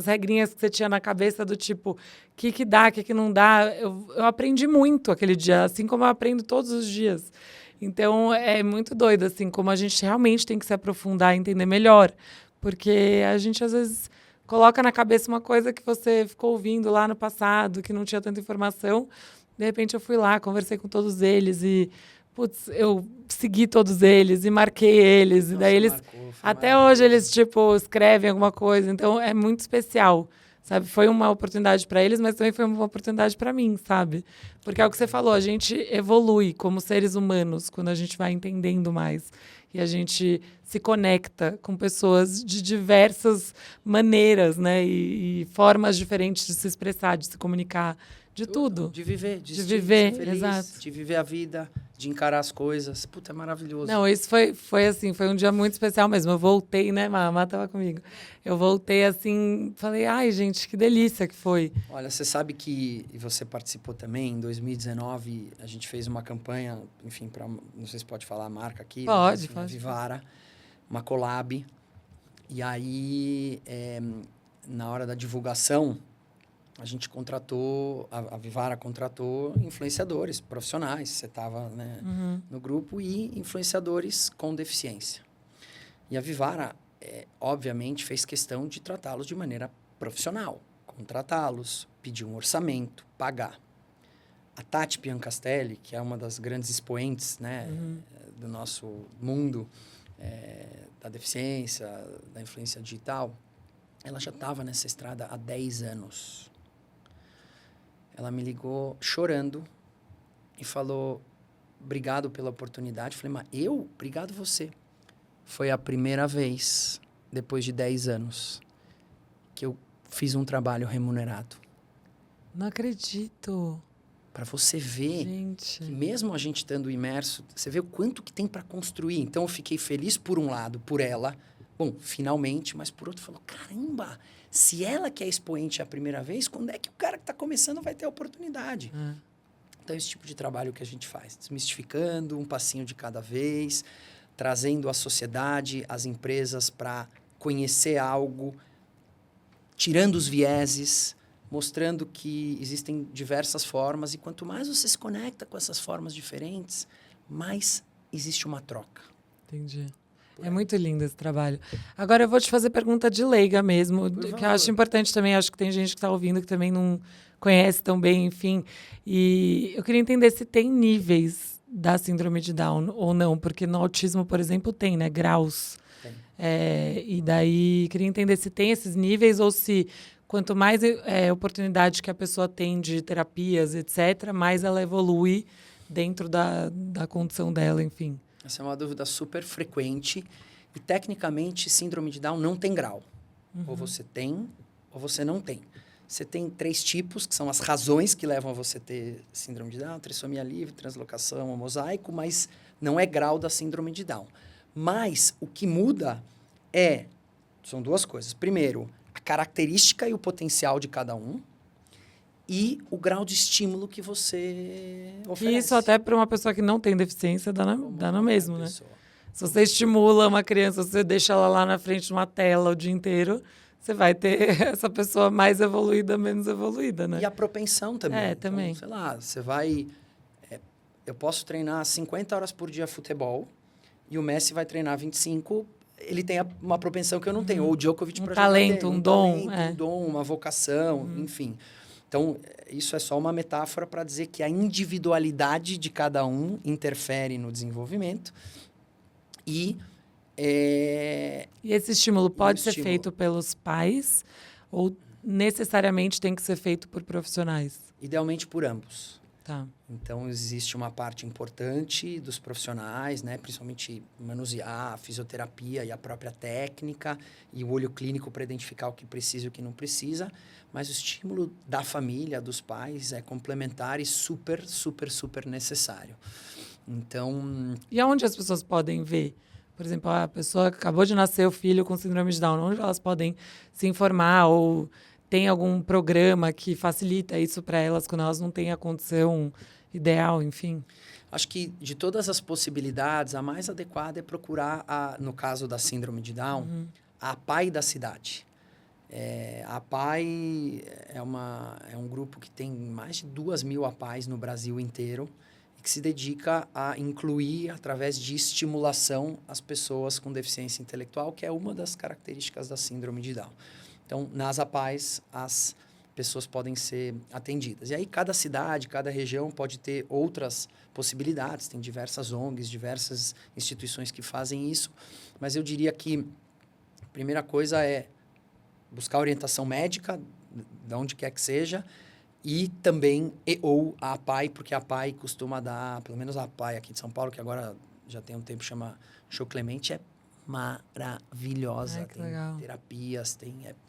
regrinhas que você tinha na cabeça do tipo, o que dá, o que não dá. Eu aprendi muito aquele dia, assim como eu aprendo todos os dias. Então, é muito doido, assim, como a gente realmente tem que se aprofundar e entender melhor. Porque a gente, às vezes, coloca na cabeça uma coisa que você ficou ouvindo lá no passado, que não tinha tanta informação. De repente, eu fui lá, conversei com todos eles e, putz, eu segui todos eles e marquei eles. Nossa, e daí eles, até hoje, eles, tipo, escrevem alguma coisa. Então, é muito especial, sabe? Foi uma oportunidade para eles, mas também foi uma oportunidade para mim, sabe? Porque é o que você falou, a gente evolui como seres humanos quando a gente vai entendendo mais. E a gente se conecta com pessoas de diversas maneiras, né? E formas diferentes de se expressar, de se comunicar, de tudo. De viver, de viver, ser feliz, exato. de viver a vida, de encarar as coisas. Puta, é maravilhoso. Não, isso foi assim, foi um dia muito especial mesmo. Eu voltei, né, Má tava comigo. Eu voltei assim, falei, ai, gente, que delícia que foi. Olha, você sabe que, e você participou também, em 2019, a gente fez uma campanha, enfim, não sei se pode falar a marca aqui. Pode, mas, pode. A Vivara, uma collab. E aí, na hora da divulgação, a gente contratou, a Vivara contratou influenciadores profissionais. Você estava, né, no grupo, e influenciadores com deficiência. E a Vivara, obviamente, fez questão de tratá-los de maneira profissional. Contratá-los, pedir um orçamento, pagar. A Tati Piancastelli, que é uma das grandes expoentes, né, do nosso mundo, da deficiência, da influência digital, ela já estava nessa estrada há 10 anos. Ela me ligou chorando e falou, obrigado pela oportunidade. Eu falei, mas eu? Obrigado você. Foi a primeira vez, depois de 10 anos, que eu fiz um trabalho remunerado. Não acredito. Para você ver, gente, que mesmo a gente estando imerso, você vê o quanto que tem para construir. Então, eu fiquei feliz por um lado, por ela. Bom, finalmente, mas por outro, falou, caramba, se ela que é expoente a primeira vez, quando é que o cara que está começando vai ter a oportunidade? Então, esse tipo de trabalho que a gente faz, desmistificando, um passinho de cada vez, trazendo a sociedade, as empresas para conhecer algo, tirando os vieses, mostrando que existem diversas formas, e quanto mais você se conecta com essas formas diferentes, mais existe uma troca. Entendi. É muito lindo esse trabalho. Agora eu vou te fazer pergunta de leiga mesmo, que eu acho importante também. Acho que tem gente que está ouvindo que também não conhece tão bem, enfim. E eu queria entender se tem níveis da síndrome de Down ou não, porque no autismo, por exemplo, tem, né? Graus. Tem. E daí, queria entender se tem esses níveis ou se quanto mais oportunidade que a pessoa tem de terapias, etc., mais ela evolui dentro da condição dela, enfim. Essa é uma dúvida super frequente. E, tecnicamente, síndrome de Down não tem grau. Ou você tem, ou você não tem. Você tem 3 tipos, que são as razões que levam a você ter síndrome de Down: trissomia livre, translocação ou mosaico, mas não é grau da síndrome de Down. Mas o que muda são 2 coisas. Primeiro, a característica e o potencial de cada um, e o grau de estímulo que você oferece. Isso até para uma pessoa que não tem deficiência dá no mesmo, né? Pessoa. Se você estimula uma criança, se você deixa ela lá na frente de uma tela o dia inteiro, você vai ter essa pessoa mais evoluída, menos evoluída, né? E a propensão também. Também. Então, sei lá, você vai... eu posso treinar 50 horas por dia futebol, e o Messi vai treinar 25, ele tem uma propensão que eu não tenho. Ou o Djokovic para jogar talento, dele, um dom. Um dom, uma vocação, enfim. Então, isso é só uma metáfora para dizer que a individualidade de cada um interfere no desenvolvimento. E esse estímulo pode ser feito pelos pais ou necessariamente tem que ser feito por profissionais? Idealmente por ambos. Tá. Então, existe uma parte importante dos profissionais, né? Principalmente manusear a fisioterapia e a própria técnica e o olho clínico para identificar o que precisa e o que não precisa. Mas o estímulo da família, dos pais, é complementar e super, super, super necessário. Então... E aonde as pessoas podem ver? Por exemplo, a pessoa acabou de nascer o filho com síndrome de Down. Onde elas podem se informar ou... Tem algum programa que facilita isso para elas quando elas não têm a condição ideal, enfim? Acho que de todas as possibilidades, a mais adequada é procurar, no caso da síndrome de Down, a APAI da cidade. A APAI é um grupo que tem mais de 2.000 APAIs no Brasil inteiro e que se dedica a incluir, através de estimulação, as pessoas com deficiência intelectual, que é uma das características da síndrome de Down. Então, nas APAIs, as pessoas podem ser atendidas. E aí, cada cidade, cada região pode ter outras possibilidades. Tem diversas ONGs, diversas instituições que fazem isso. Mas eu diria que a primeira coisa é buscar orientação médica, de onde quer que seja, e também, ou a APAI, porque a APAI costuma dar, pelo menos a APAI aqui de São Paulo, que agora já tem um tempo, chama Show Clemente, maravilhosa. Ai, que legal. Terapias,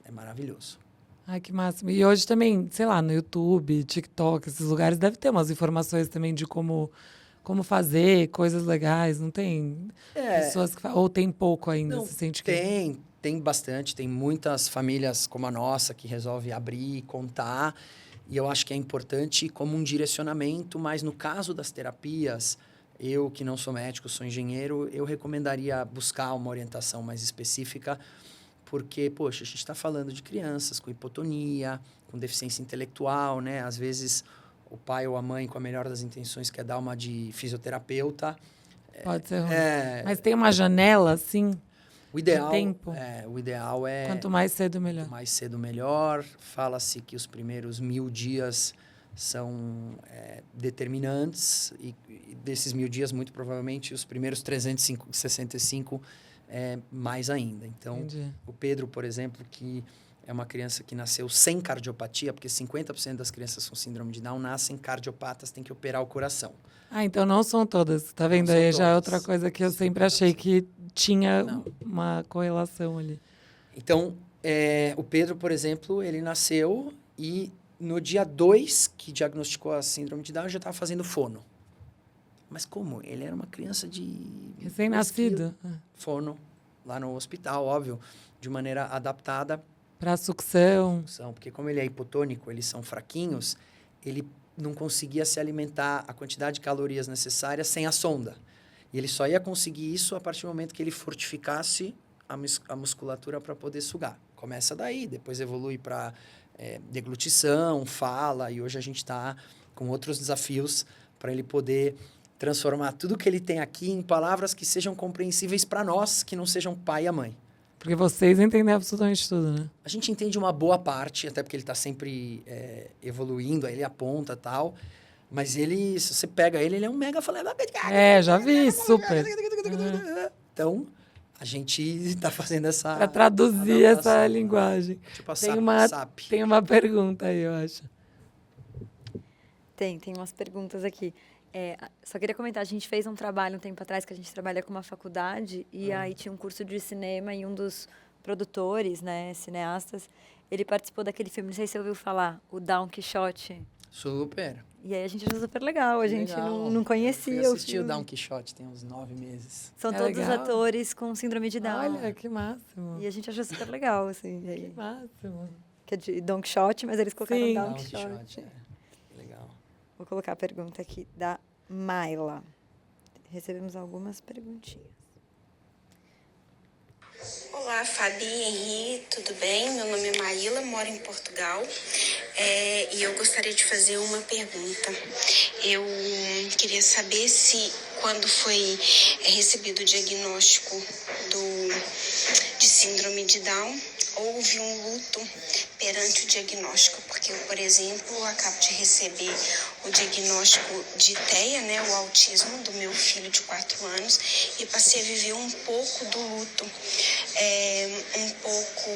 é maravilhoso. Ai, que máximo. E hoje também, sei lá, no YouTube, TikTok, esses lugares, deve ter umas informações também de como como fazer coisas legais? Não tem pessoas que ou tem pouco ainda? Não, Você sente que... tem bastante. Tem muitas famílias como a nossa que resolve abrir, contar. E eu acho que é importante como um direcionamento, mas no caso das terapias, eu que não sou médico, sou engenheiro, eu recomendaria buscar uma orientação mais específica, porque, poxa, a gente está falando de crianças com hipotonia, com deficiência intelectual, né? Às vezes o pai ou a mãe, com a melhor das intenções, quer dar uma de fisioterapeuta. Pode ser ruim. Mas tem uma janela, assim, O ideal, de tempo? o ideal é... Quanto mais cedo, melhor. Quanto mais cedo, melhor. Fala-se que os primeiros 1000 dias são determinantes e desses 1000 dias, muito provavelmente, os primeiros 365 mais ainda. Então, Entendi. o Pedro, por exemplo, que é uma criança que nasceu sem cardiopatia, porque 50% das crianças com síndrome de Down nascem cardiopatas, tem que operar o coração. Ah, então não são todas. Tá vendo? Não são Aí já é todas. outra coisa que eu sempre achei que tinha uma correlação ali. Então, o Pedro, por exemplo, ele nasceu e no dia 2 que diagnosticou a síndrome de Down, eu já estava fazendo fono. Mas como? Ele era uma criança de... Recém-nascido. Fono, lá no hospital, óbvio, de maneira adaptada. Para sucção. Porque como ele é hipotônico, eles são fraquinhos, ele não conseguia se alimentar a quantidade de calorias necessárias sem a sonda. E ele só ia conseguir isso a partir do momento que ele fortificasse a musculatura para poder sugar. Começa daí, depois evolui para deglutição, fala, e hoje a gente está com outros desafios para ele poder transformar tudo que ele tem aqui em palavras que sejam compreensíveis para nós, que não sejam pai e a mãe. Porque vocês entendem absolutamente tudo, né? A gente entende uma boa parte, até porque ele está sempre evoluindo, aí ele aponta e tal. Mas ele, se você pega ele, ele é um mega falando. Já vi, super. Então, a gente está fazendo essa... Para traduzir adaptação, essa linguagem. Tipo a SAP. Tem uma pergunta aí, eu acho. Tem umas perguntas aqui. Só queria comentar, a gente fez um trabalho um tempo atrás, que a gente trabalha com uma faculdade, e aí tinha um curso de cinema, e um dos produtores, né, cineastas, ele participou daquele filme, não sei se você ouviu falar, o Don Quixote. Super. E aí a gente achou super legal, a gente não conhecia eu o assisti filme. o Don Quixote, tem uns 9 meses. São todos legal? atores com síndrome de Down. Olha, que máximo. E a gente achou super legal, assim. Que máximo. Que é de Don Quixote, mas eles colocaram Sim. Don Don Quixote. Quixote, legal. Vou colocar a pergunta aqui da Maila. Recebemos algumas perguntinhas. Olá, Fabi, Henri, tudo bem? Meu nome é Maíla, moro em Portugal e eu gostaria de fazer uma pergunta. Eu queria saber se, quando foi recebido o diagnóstico de síndrome de Down, houve um luto perante o diagnóstico, porque eu, por exemplo, acabo de receber o diagnóstico de TEA, né, o autismo do meu filho de 4 anos, e passei a viver um pouco do luto, um pouco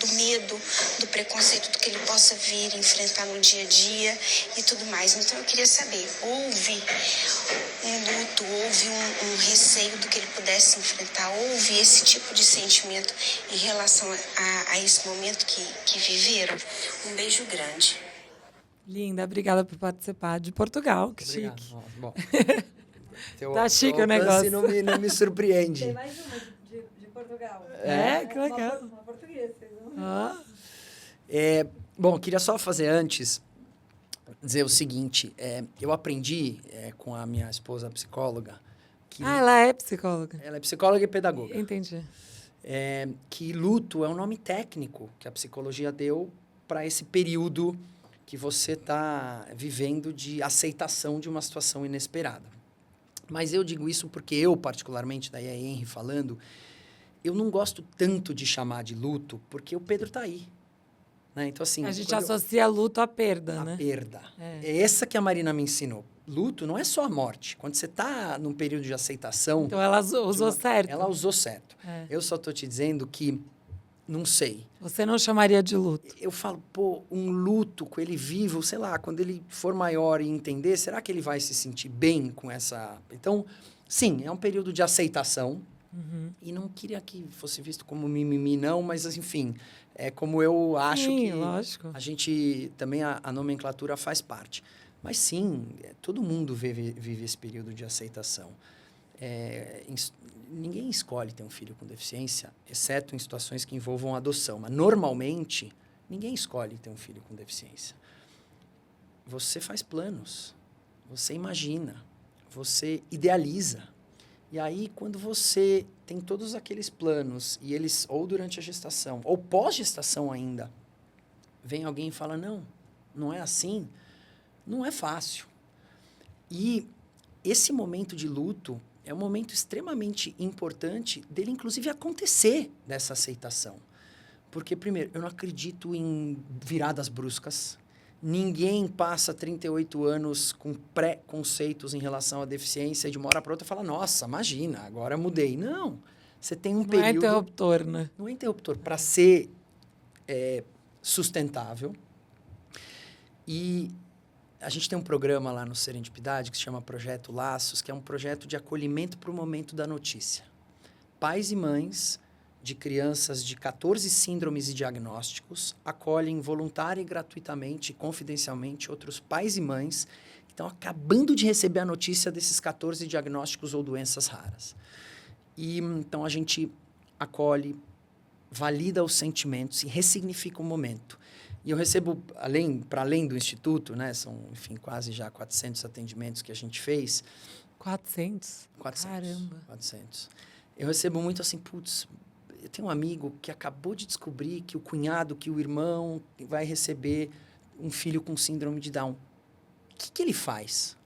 do medo, do preconceito do que ele possa vir enfrentar no dia a dia e tudo mais. Então eu queria saber, houve um luto, houve um receio do que ele pudesse enfrentar, houve esse tipo de sentimento em relação a esse momento que viveram? Um beijo grande. Linda, obrigada por participar de Portugal, que Obrigado. chique. Bom, Tá chique o negócio. Não me surpreende. Tem mais uma de Portugal. Que legal. Uma portuguesa. Ah, Bom, eu queria só fazer antes, dizer o seguinte. Eu aprendi com a minha esposa psicóloga, que ela é psicóloga. ela é psicóloga e pedagoga, Entendi. que luto é um nome técnico que a psicologia deu para esse período que você está vivendo de aceitação de uma situação inesperada. Mas eu digo isso porque eu, particularmente, daí é Henry falando, eu não gosto tanto de chamar de luto, porque o Pedro está aí. Né? Então, assim, A gente quando associa luto à perda, a né? perda. É essa que a Marina me ensinou. Luto não é só a morte. Quando você está num período de aceitação... Então ela usou certo. Ela usou certo. Eu só estou te dizendo que, não sei. Você não chamaria de luto. Eu falo, pô, um luto com ele vivo, sei lá, quando ele for maior e entender, será que ele vai se sentir bem com essa... Então, sim, é um período de aceitação. E não queria que fosse visto como mimimi, não, mas, enfim, é como eu acho Sim, que lógico. a gente, também a nomenclatura faz parte. Mas sim, todo mundo vive esse período de aceitação. Ninguém escolhe ter um filho com deficiência, exceto em situações que envolvam adoção. Mas, normalmente, ninguém escolhe ter um filho com deficiência. Você faz planos, você imagina, você idealiza. E aí, quando você tem todos aqueles planos, e eles, ou durante a gestação, ou pós-gestação ainda, vem alguém e fala, não é assim, não é fácil. E esse momento de luto é um momento extremamente importante dele, inclusive, acontecer dessa aceitação. Porque, primeiro, eu não acredito em viradas bruscas. Ninguém passa 38 anos com pré-conceitos em relação à deficiência e de uma hora para outra fala, nossa, imagina, agora mudei. Não, você tem um período... Não é interruptor, né? Não é interruptor. Para ser sustentável. E a gente tem um programa lá no Serendipidade que se chama Projeto Laços, que é um projeto de acolhimento para o momento da notícia. Pais e mães de crianças de 14 síndromes e diagnósticos acolhem voluntária e gratuitamente, confidencialmente, outros pais e mães que estão acabando de receber a notícia desses 14 diagnósticos ou doenças raras. E então a gente acolhe, valida os sentimentos e ressignifica o momento. E eu recebo, para além do Instituto, né, são, enfim, quase já 400 atendimentos que a gente fez. 400? 400. Caramba. 400. Eu recebo muito assim, eu tenho um amigo que acabou de descobrir que o cunhado, que o irmão vai receber um filho com síndrome de Down. O que ele faz?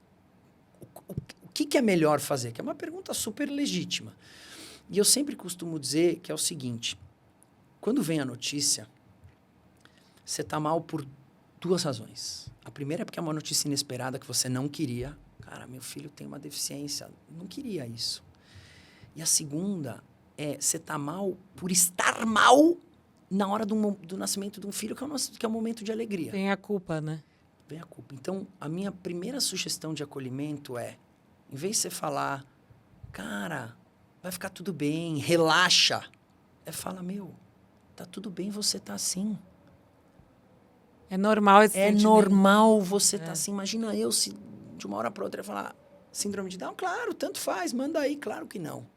O que é melhor fazer? Que é uma pergunta super legítima. E eu sempre costumo dizer que é o seguinte, quando vem a notícia, você está mal por 2 razões. A primeira é porque é uma notícia inesperada que você não queria. Cara, meu filho tem uma deficiência. Não queria isso. E a segunda é você está mal por estar mal na hora do nascimento de um filho, que é um momento de alegria. Tem a culpa, né? Vem a culpa. Então, a minha primeira sugestão de acolhimento é, em vez de você falar, cara, vai ficar tudo bem, relaxa, fala, tá tudo bem você tá assim. É normal esse sentimento. Normal você tá assim. Imagina eu se de uma hora para outra eu falar síndrome de Down, claro, tanto faz, manda aí, claro que não.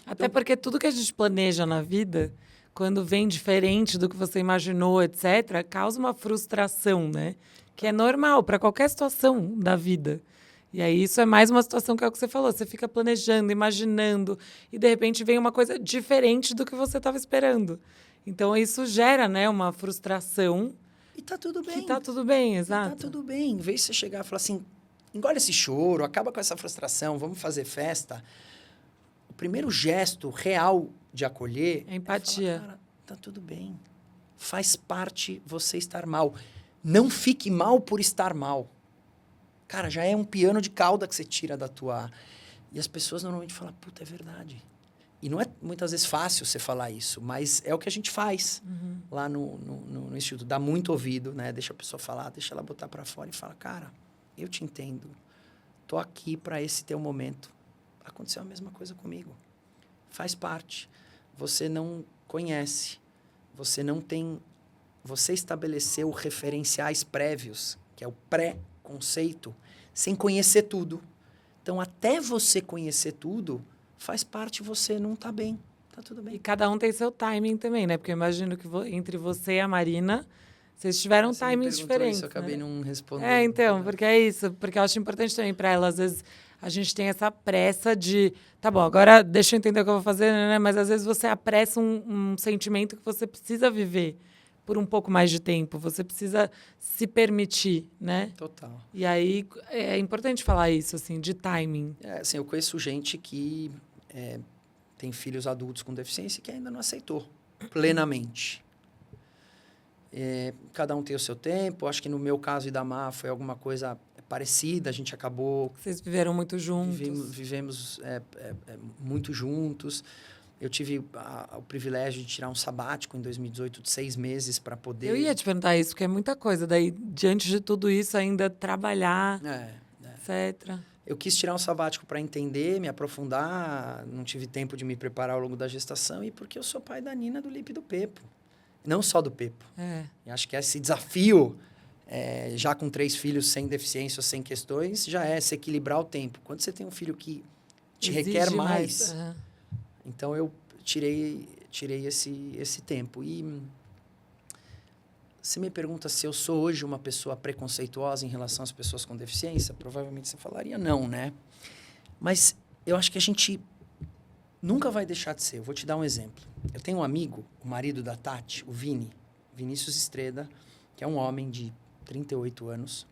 Até porque tudo que a gente planeja na vida, quando vem diferente do que você imaginou, etc., causa uma frustração, né? Que é normal para qualquer situação da vida. E aí isso é mais uma situação que é o que você falou. Você fica planejando, imaginando, e de repente vem uma coisa diferente do que você estava esperando. Então isso gera, né, uma frustração. E tá tudo bem. Que tá tudo bem, exato. Tá tudo bem. Em vez de você chegar e falar assim, engole esse choro, acaba com essa frustração, vamos fazer festa. O primeiro gesto real de acolher é empatia. Falar, cara, tá tudo bem. Faz parte você estar mal. Não fique mal por estar mal. Cara, já é um piano de cauda que você tira da tua... E as pessoas normalmente falam, puta, é verdade. E não é muitas vezes fácil você falar isso, mas é o que a gente faz lá no Instituto. Dá muito ouvido, né? Deixa a pessoa falar, deixa ela botar para fora e fala, cara, eu te entendo. Tô aqui para esse teu momento. Aconteceu a mesma coisa comigo. Faz parte. Você não conhece. Você não tem... Você estabeleceu referenciais prévios, que é o pré-conceito, sem conhecer tudo. Então, até você conhecer tudo, faz parte você não tá bem. Tá tudo bem. E cada um tem seu timing também, né? Porque eu imagino que entre você e a Marina, vocês tiveram timings diferentes. Isso, eu acabei não respondendo. Então, porque é isso. Porque eu acho importante também para ela, às vezes, a gente tem essa pressa de... Tá bom, agora deixa eu entender o que eu vou fazer, né? Mas às vezes você apressa um sentimento que você precisa viver por um pouco mais de tempo. Você precisa se permitir, né? Total. E aí é importante falar isso, assim, de timing. Assim, eu conheço gente que tem filhos adultos com deficiência que ainda não aceitou plenamente. Cada um tem o seu tempo. Acho que no meu caso e da Má foi alguma coisa parecida. A gente acabou... Vocês viveram muito juntos. Vivemos muito juntos. Eu tive o privilégio de tirar um sabático em 2018 de 6 meses para poder... Eu ia te perguntar isso, porque é muita coisa. Daí, diante de tudo isso, ainda trabalhar, etc. Eu quis tirar um sabático para entender, me aprofundar. Não tive tempo de me preparar ao longo da gestação. E porque eu sou pai da Nina, do Lipe e do Pepo. Não só do Pepo. E acho que esse desafio já com 3 filhos sem deficiência ou sem questões, já é se equilibrar o tempo. Quando você tem um filho que te requer Exige mais, Aham. então eu tirei esse tempo. E você me pergunta se eu sou hoje uma pessoa preconceituosa em relação às pessoas com deficiência, provavelmente você falaria não, né? Mas eu acho que a gente nunca vai deixar de ser. Eu vou te dar um exemplo. Eu tenho um amigo, o marido da Tati, o Vinícius Estreda, que é um homem de 38 anos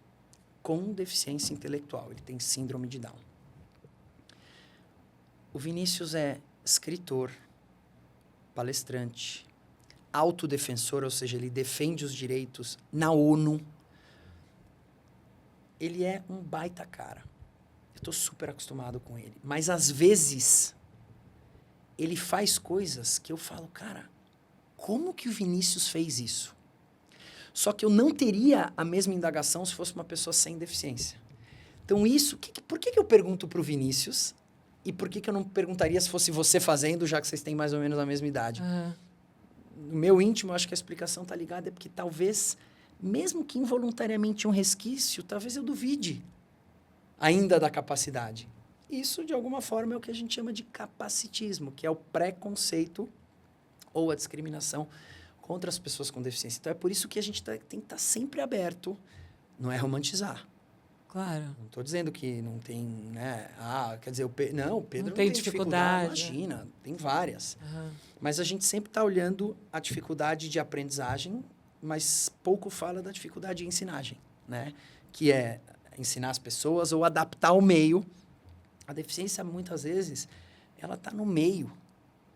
com deficiência intelectual. Ele tem síndrome de Down. O Vinícius é escritor, palestrante, autodefensor, ou seja, ele defende os direitos na ONU. Ele é um baita cara. Eu estou super acostumado com ele. Mas, às vezes, ele faz coisas que eu falo, cara, como que o Vinícius fez isso? Só que eu não teria a mesma indagação se fosse uma pessoa sem deficiência. Então, por que eu pergunto para o Vinícius e por que eu não perguntaria se fosse você fazendo, já que vocês têm mais ou menos a mesma idade? Aham. No meu íntimo, eu acho que a explicação está ligada porque talvez, mesmo que involuntariamente um resquício, talvez eu duvide ainda da capacidade. Isso, de alguma forma, é o que a gente chama de capacitismo, que é o preconceito ou a discriminação contra as pessoas com deficiência. Então, é por isso que a gente tem que estar sempre aberto, não é romantizar. Claro. Não estou dizendo que não tem, né? Quer dizer, o Pedro não tem tem dificuldade. dificuldade. Imagina, tem várias. Aham. Mas a gente sempre está olhando a dificuldade de aprendizagem, mas pouco fala da dificuldade de ensinagem, né? Que é ensinar as pessoas ou adaptar o meio. A deficiência, muitas vezes, ela está no meio,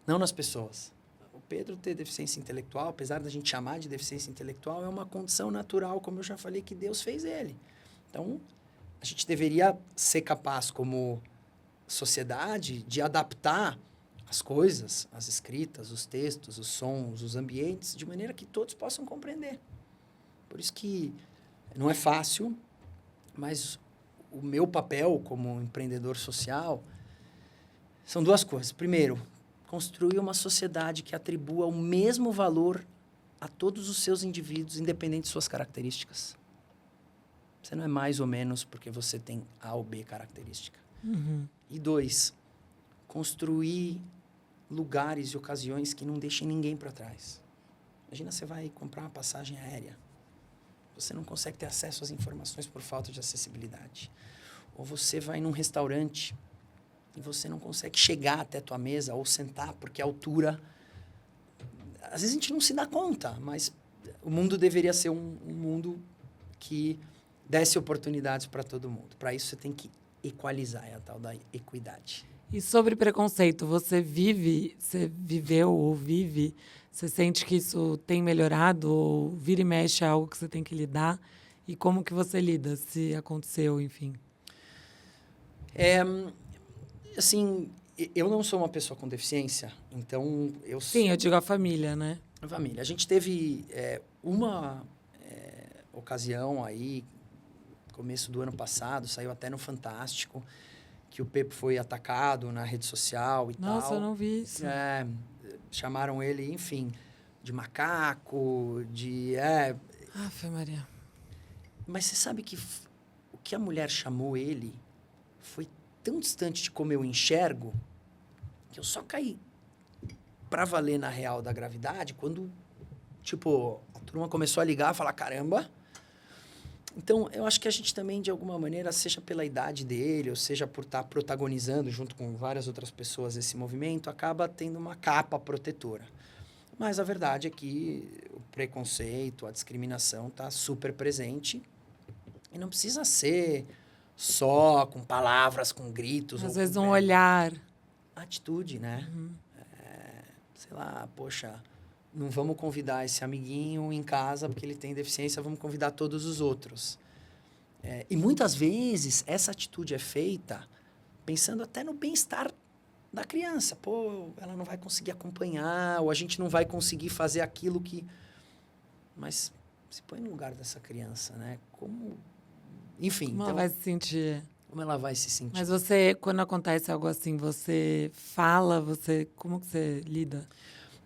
não nas pessoas. O Pedro ter deficiência intelectual, apesar da gente chamar de deficiência intelectual, é uma condição natural, como eu já falei, que Deus fez ele. Então, a gente deveria ser capaz, como sociedade, de adaptar as coisas, as escritas, os textos, os sons, os ambientes, de maneira que todos possam compreender. Por isso que não é fácil, mas o meu papel como empreendedor social são 2 coisas. Primeiro, construir uma sociedade que atribua o mesmo valor a todos os seus indivíduos, independente de suas características. Você não é mais ou menos porque você tem A ou B característica. Uhum. E 2, construir lugares e ocasiões que não deixem ninguém para trás. Imagina, você vai comprar uma passagem aérea. Você não consegue ter acesso às informações por falta de acessibilidade. Ou você vai num restaurante e você não consegue chegar até a tua mesa ou sentar porque a altura... Às vezes a gente não se dá conta, mas o mundo deveria ser um mundo que desse oportunidades para todo mundo. Para isso, você tem que equalizar, é a tal da equidade. E sobre preconceito, você viveu ou vive, você sente que isso tem melhorado ou vira e mexe é algo que você tem que lidar? E como que você lida, se aconteceu, enfim? Assim, eu não sou uma pessoa com deficiência, então eu sou... Sim, eu digo a família, né? A família. A gente teve uma ocasião aí, começo do ano passado, saiu até no Fantástico, que o Pepe foi atacado na rede social e tal. Nossa, eu não vi isso. Chamaram ele, enfim, de macaco, Afe Maria. Mas você sabe que o que a mulher chamou ele foi tão distante de como eu enxergo que eu só caí pra valer na real da gravidade quando, tipo, a turma começou a ligar e falar, caramba... Então, eu acho que a gente também, de alguma maneira, seja pela idade dele, ou seja por estar protagonizando junto com várias outras pessoas esse movimento, acaba tendo uma capa protetora. Mas a verdade é que o preconceito, a discriminação está super presente e não precisa ser só com palavras, com gritos. Às ou vezes com um olhar. atitude, né? Uhum. Sei lá, poxa... Não vamos convidar esse amiguinho em casa porque ele tem deficiência, vamos convidar todos os outros. E muitas vezes essa atitude é feita pensando até no bem-estar da criança. Pô, ela não vai conseguir acompanhar, ou a gente não vai conseguir fazer aquilo que... Mas se põe no lugar dessa criança, né? Como... Enfim, Como então, ela vai se sentir? como ela vai se sentir? Mas você, quando acontece algo assim, você fala, como que você lida?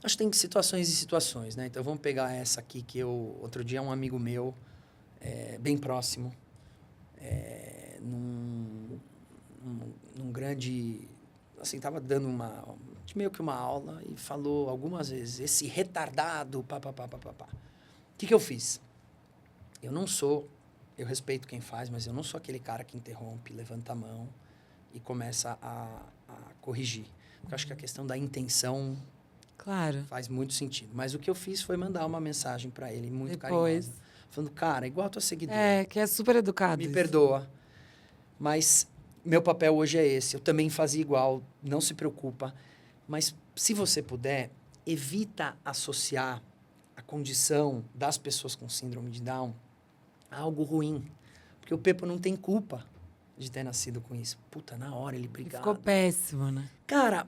Acho que tem situações e situações, né? Então, vamos pegar essa aqui que outro dia um amigo meu bem próximo, num grande... Assim, estava dando meio que uma aula e falou algumas vezes, esse retardado, papapá. O que eu fiz? Eu respeito quem faz, mas eu não sou aquele cara que interrompe, levanta a mão e começa a corrigir. Porque eu acho que a questão da intenção Claro. faz muito sentido. Mas o que eu fiz foi mandar uma mensagem para ele, muito Depois. carinhosa. Falando, cara, igual a tua seguidora. Que é super educado. Me isso. perdoa, mas meu papel hoje é esse. Eu também fazia igual, não se preocupa. Mas, se você puder, evita associar a condição das pessoas com síndrome de Down a algo ruim. Porque o Pepo não tem culpa de ter nascido com isso. Puta, na hora ele E brigava. ficou péssimo, né? Cara,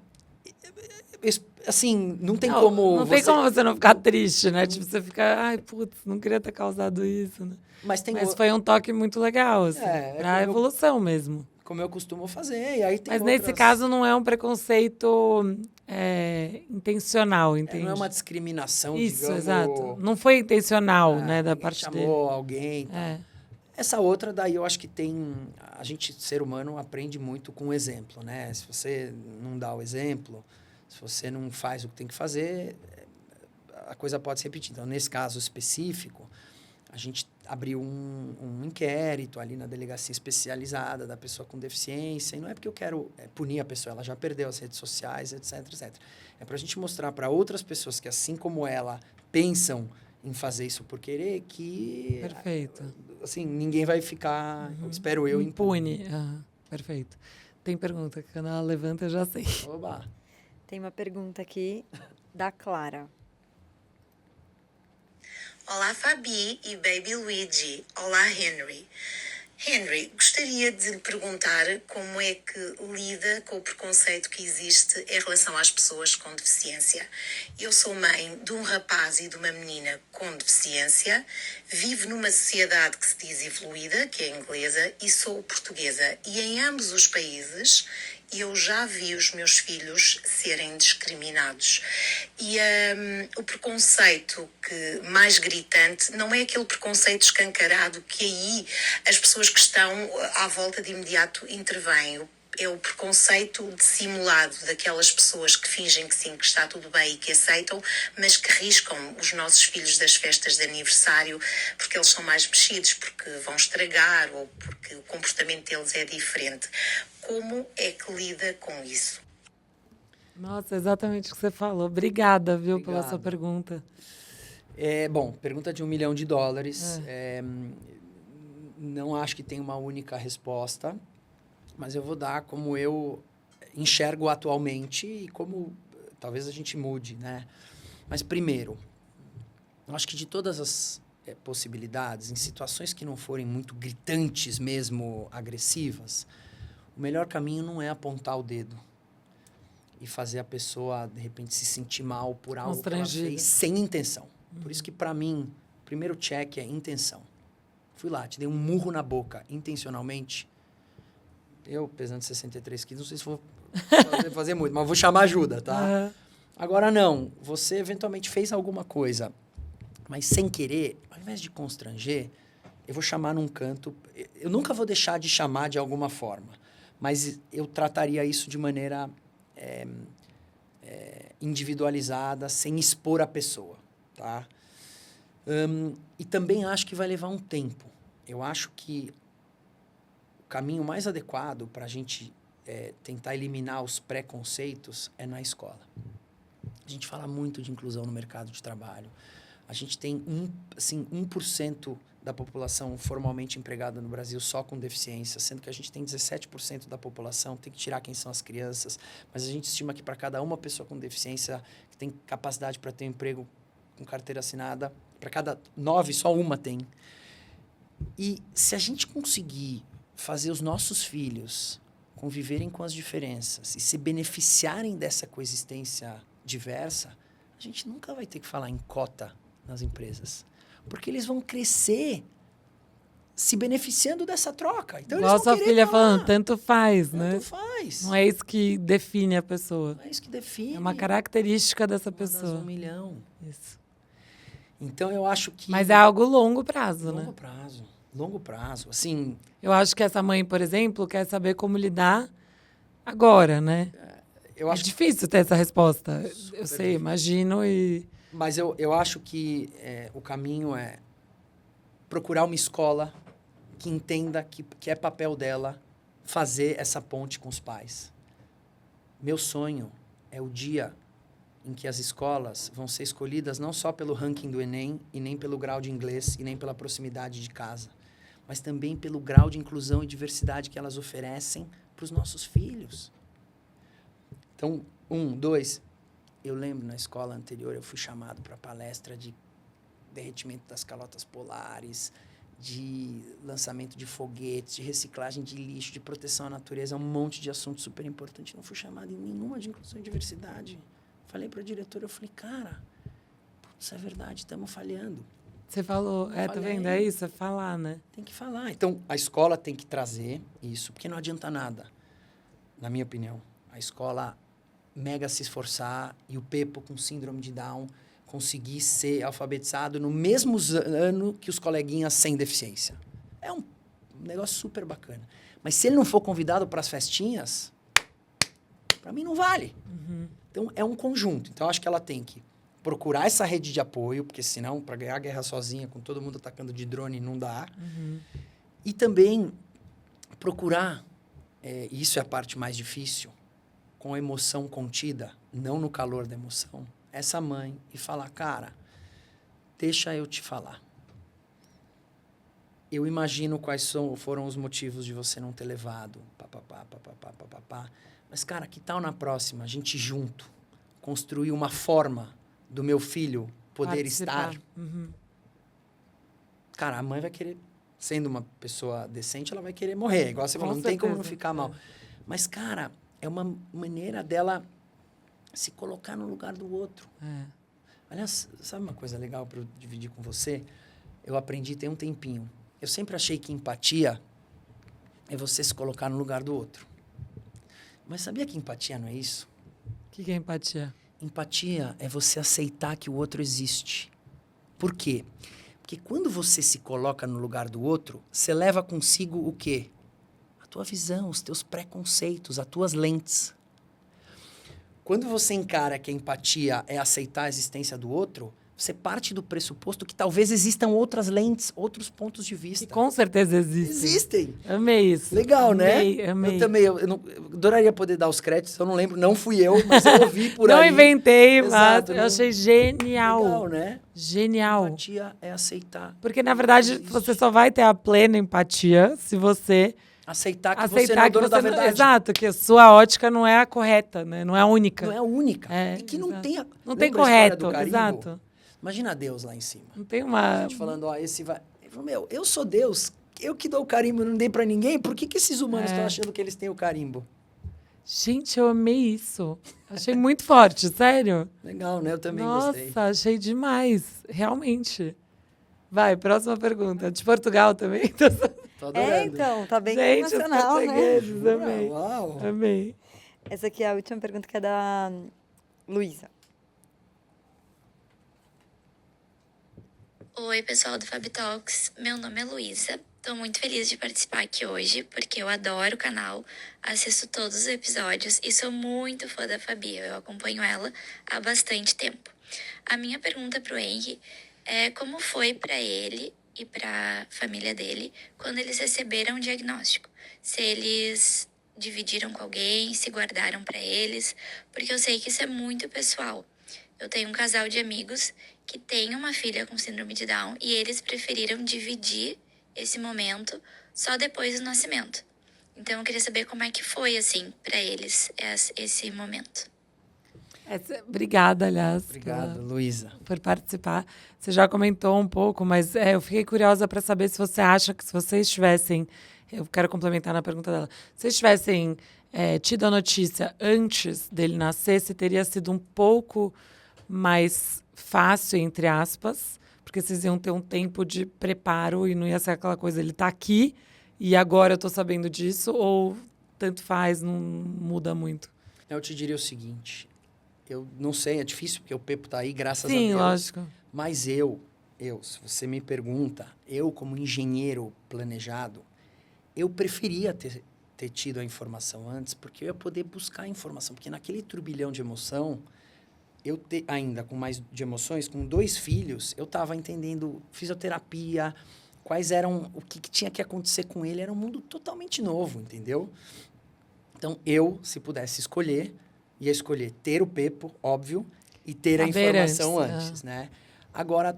assim, não tem como... Não tem como você não ficar triste, né? Tipo, você fica, ai, putz, não queria ter causado isso, né? Mas foi um toque muito legal, assim, pra como evolução mesmo. Como eu costumo fazer, e aí tem Mas nesse caso não é um preconceito intencional, entende? não é uma discriminação, isso, digamos... exato. Não foi intencional, né, da parte dele. chamou alguém, tá? Essa outra, daí eu acho que tem... A gente, ser humano, aprende muito com o exemplo, né? Se você não dá o exemplo, se você não faz o que tem que fazer, a coisa pode se repetir. Então, nesse caso específico, a gente abriu um inquérito ali na delegacia especializada da pessoa com deficiência. E não é porque eu quero punir a pessoa, ela já perdeu as redes sociais, etc, etc. É para a gente mostrar para outras pessoas que, assim como ela, pensam em fazer isso por querer, que... Perfeito. Assim, ninguém vai ficar, espero eu, impune. Perfeito. Tem pergunta que quando ela levanta, eu já sei. Oba. Tem uma pergunta aqui da Clara. Olá, Fabi e Baby Luigi. Olá, Henry. Henry, gostaria de lhe perguntar como é que lida com o preconceito que existe em relação às pessoas com deficiência. Eu sou mãe de um rapaz e de uma menina com deficiência, vivo numa sociedade que se diz evoluída, que é inglesa, e sou portuguesa. E em ambos os países eu já vi os meus filhos serem discriminados. E o preconceito mais gritante não é aquele preconceito escancarado que aí as pessoas que estão à volta de imediato intervêm. É o preconceito dissimulado daquelas pessoas que fingem que sim, que está tudo bem e que aceitam, mas que riscam os nossos filhos das festas de aniversário porque eles são mais mexidos, porque vão estragar ou porque o comportamento deles é diferente. Como é que lida com isso? Nossa, exatamente o que você falou. Obrigada, viu, pela Obrigado. sua pergunta. Bom, pergunta de $1 milhão. Não acho que tem uma única resposta, mas eu vou dar como eu enxergo atualmente e como talvez a gente mude, né? Mas primeiro, eu acho que de todas as possibilidades, em situações que não forem muito gritantes mesmo, agressivas, o melhor caminho não é apontar o dedo e fazer a pessoa, de repente, se sentir mal por algo que ela fez sem intenção. Por isso que, para mim, o primeiro check é intenção. Fui lá, te dei um murro na boca, intencionalmente. Eu, pesando 63 quilos, não sei se vou fazer muito, mas vou chamar ajuda, tá? Agora, não. Você, eventualmente, fez alguma coisa, mas sem querer, ao invés de constranger, eu vou chamar num canto. Eu nunca vou deixar de chamar de alguma forma, mas eu trataria isso de maneira individualizada, sem expor a pessoa, tá? E também acho que vai levar um tempo. Eu acho que o caminho mais adequado para a gente tentar eliminar os preconceitos é na escola. A gente fala muito de inclusão no mercado de trabalho. A gente tem 1% da população formalmente empregada no Brasil só com deficiência, sendo que a gente tem 17% da população, tem que tirar quem são as crianças, mas a gente estima que para cada uma pessoa com deficiência que tem capacidade para ter um emprego com carteira assinada, para cada 9, só uma tem. E se a gente conseguir fazer os nossos filhos conviverem com as diferenças e se beneficiarem dessa coexistência diversa, a gente nunca vai ter que falar em cota nas empresas. Porque eles vão crescer se beneficiando dessa troca. Então, igual eles vão sua filha falar, falando, tanto faz, né? Tanto faz. Não é isso que define a pessoa. Não é isso que define. É uma característica dessa pessoa. $1 milhão. Isso. Então, eu acho que... Mas é algo longo prazo, né? Longo prazo. Longo prazo. Assim, Eu acho que essa mãe, por exemplo, quer saber como lidar agora, né? eu É acho difícil ter essa resposta. Eu sei, difícil. imagino e... Mas eu acho que o caminho é procurar uma escola que entenda que é papel dela fazer essa ponte com os pais. Meu sonho é o dia em que as escolas vão ser escolhidas não só pelo ranking do Enem e nem pelo grau de inglês e nem pela proximidade de casa, mas também pelo grau de inclusão e diversidade que elas oferecem para os nossos filhos. Então, 2, eu lembro na escola anterior, eu fui chamado para palestra de derretimento das calotas polares, de lançamento de foguetes, de reciclagem de lixo, de proteção à natureza, um monte de assunto super importante. Não fui chamado em nenhuma de inclusão e diversidade. Falei para a diretora, eu falei, cara, putz, é verdade, estamos falhando. Você falou, tá vendo? É isso, é falar, né? Tem que falar. Então, a escola tem que trazer isso, porque não adianta nada, na minha opinião. A escola mega se esforçar e o Pepo com síndrome de Down conseguir ser alfabetizado no mesmo ano que os coleguinhas sem deficiência. É um negócio super bacana. Mas se ele não for convidado para as festinhas, para mim não vale. Uhum. Então, é um conjunto. Então, eu acho que ela tem que procurar essa rede de apoio, porque senão, para ganhar a guerra sozinha, com todo mundo atacando de drone, não dá. Uhum. E também procurar, e isso é a parte mais difícil, com a emoção contida, não no calor da emoção, essa mãe e falar, cara, deixa eu te falar. Eu imagino quais foram os motivos de você não ter levado, papapá. Mas, cara, que tal na próxima, a gente junto, construir uma forma do meu filho poder Participar. estar? Uhum. Cara, a mãe vai querer, sendo uma pessoa decente, ela vai querer morrer. Igual você falou, não tem como não ficar mal. Mas, cara, é uma maneira dela se colocar no lugar do outro. Aliás, sabe uma coisa legal para eu dividir com você? Eu aprendi tem um tempinho. Eu sempre achei que empatia é você se colocar no lugar do outro. Mas sabia que empatia não é isso? O que é empatia? Empatia é você aceitar que o outro existe. Por quê? Porque quando você se coloca no lugar do outro, você leva consigo o quê? A tua visão, os teus preconceitos, as tuas lentes. Quando você encara que a empatia é aceitar a existência do outro, você parte do pressuposto que talvez existam outras lentes, outros pontos de vista. Que com certeza existem. Existem. Amei isso. Legal, amei, né? Amei. Eu também. Eu adoraria poder dar os créditos, eu não lembro, não fui eu, mas eu ouvi por não aí. Não inventei, Exato, mas eu achei genial. Legal, né? Genial. Empatia é aceitar. Porque, na verdade, você só vai ter a plena empatia se você... Aceitar que você não é dono da verdade. Exato, que a sua ótica não é a correta, né? Não é a única. Não é a única. É, e que não tenha... Não tem Lembra a história correto, do carimbo? exato. Imagina Deus lá em cima. Não tem uma... A gente falando, ó, esse vai... Ele falou, meu, eu sou Deus, eu que dou o carimbo, não dei pra ninguém, por que esses humanos estão achando que eles têm o carimbo? Gente, eu amei isso. Achei muito forte, sério. Legal, né? Eu também Nossa, gostei. achei demais. Realmente. Vai, próxima pergunta. De Portugal também? Tô adorando. Então, tá bem Gente, os internacional, né? portugueses, amei. Uau. Amei. Essa aqui é a última pergunta, que é da Luísa. Oi, pessoal do Fab Talks. Meu nome é Luísa. Estou muito feliz de participar aqui hoje, porque eu adoro o canal, assisto todos os episódios e sou muito fã da Fabi. Eu acompanho ela há bastante tempo. A minha pergunta para o Henry é como foi para ele e para a família dele quando eles receberam o diagnóstico. Se eles dividiram com alguém, se guardaram para eles, porque eu sei que isso é muito pessoal. Eu tenho um casal de amigos que tem uma filha com síndrome de Down e eles preferiram dividir esse momento só depois do nascimento. Então, eu queria saber como é que foi, assim, para eles, esse momento. Obrigada, aliás. Obrigado, Luísa. Por participar. Você já comentou um pouco, mas eu fiquei curiosa para saber se você acha que se vocês tivessem... Eu quero complementar na pergunta dela. Se vocês tivessem tido a notícia antes dele nascer, se teria sido um pouco mais fácil, entre aspas, porque vocês iam ter um tempo de preparo e não ia ser aquela coisa, ele está aqui e agora eu estou sabendo disso, ou tanto faz, não muda muito? Eu te diria o seguinte, eu não sei, é difícil, porque o Pepo tá aí, graças a Sim, Deus. lógico. Mas eu se você me pergunta, eu como engenheiro planejado, eu preferia ter tido a informação antes, porque eu ia poder buscar a informação. Porque naquele turbilhão de emoção, ainda com mais de emoções, com 2 filhos, eu estava entendendo fisioterapia, quais eram, o que tinha que acontecer com ele, era um mundo totalmente novo, entendeu? Então, se pudesse escolher, ia escolher ter o Pepo, óbvio, e ter a informação antes, né? Agora,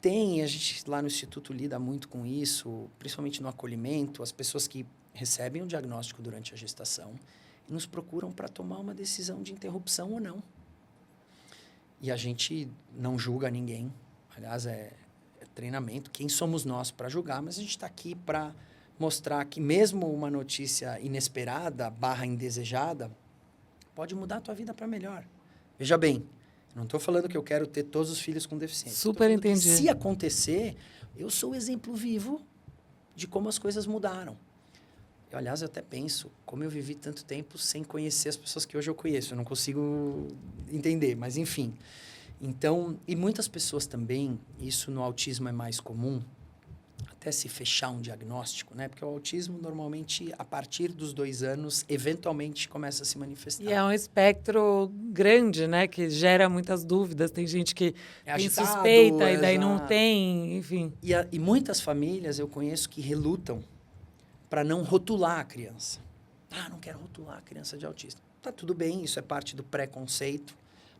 a gente lá no Instituto lida muito com isso, principalmente no acolhimento, as pessoas que recebem o diagnóstico durante a gestação e nos procuram para tomar uma decisão de interrupção ou não. E a gente não julga ninguém, aliás, é treinamento, quem somos nós para julgar, mas a gente está aqui para mostrar que mesmo uma notícia inesperada / indesejada pode mudar a tua vida para melhor. Veja bem, não estou falando que eu quero ter todos os filhos com deficiência. Super entendi. Se acontecer, eu sou o exemplo vivo de como as coisas mudaram. Aliás, eu até penso, como eu vivi tanto tempo sem conhecer as pessoas que hoje eu conheço. Eu não consigo entender, mas enfim. Então, e muitas pessoas também, isso no autismo é mais comum, até se fechar um diagnóstico, né? Porque o autismo, normalmente, a partir dos 2 anos, eventualmente começa a se manifestar. E é um espectro grande, né? Que gera muitas dúvidas. Tem gente que tem agitado, suspeita e daí exato. não tem, enfim. E muitas famílias eu conheço que relutam para não rotular a criança. Não quero rotular a criança de autista. Tá tudo bem, isso é parte do preconceito,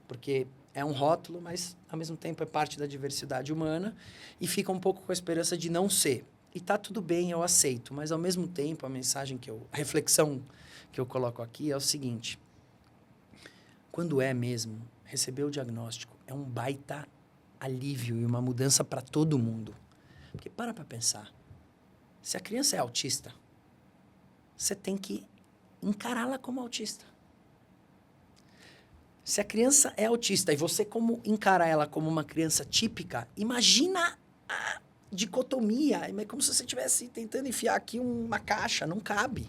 porque é um rótulo, mas, ao mesmo tempo, é parte da diversidade humana e fica um pouco com a esperança de não ser. E tá tudo bem, eu aceito, mas, ao mesmo tempo, a reflexão que eu coloco aqui é o seguinte. Quando mesmo, receber o diagnóstico é um baita alívio e uma mudança para todo mundo. Porque para pensar. Se a criança é autista, você tem que encará-la como autista. Se a criança é autista e você encara ela como uma criança típica, imagina a dicotomia. É como se você estivesse tentando enfiar aqui uma caixa, não cabe.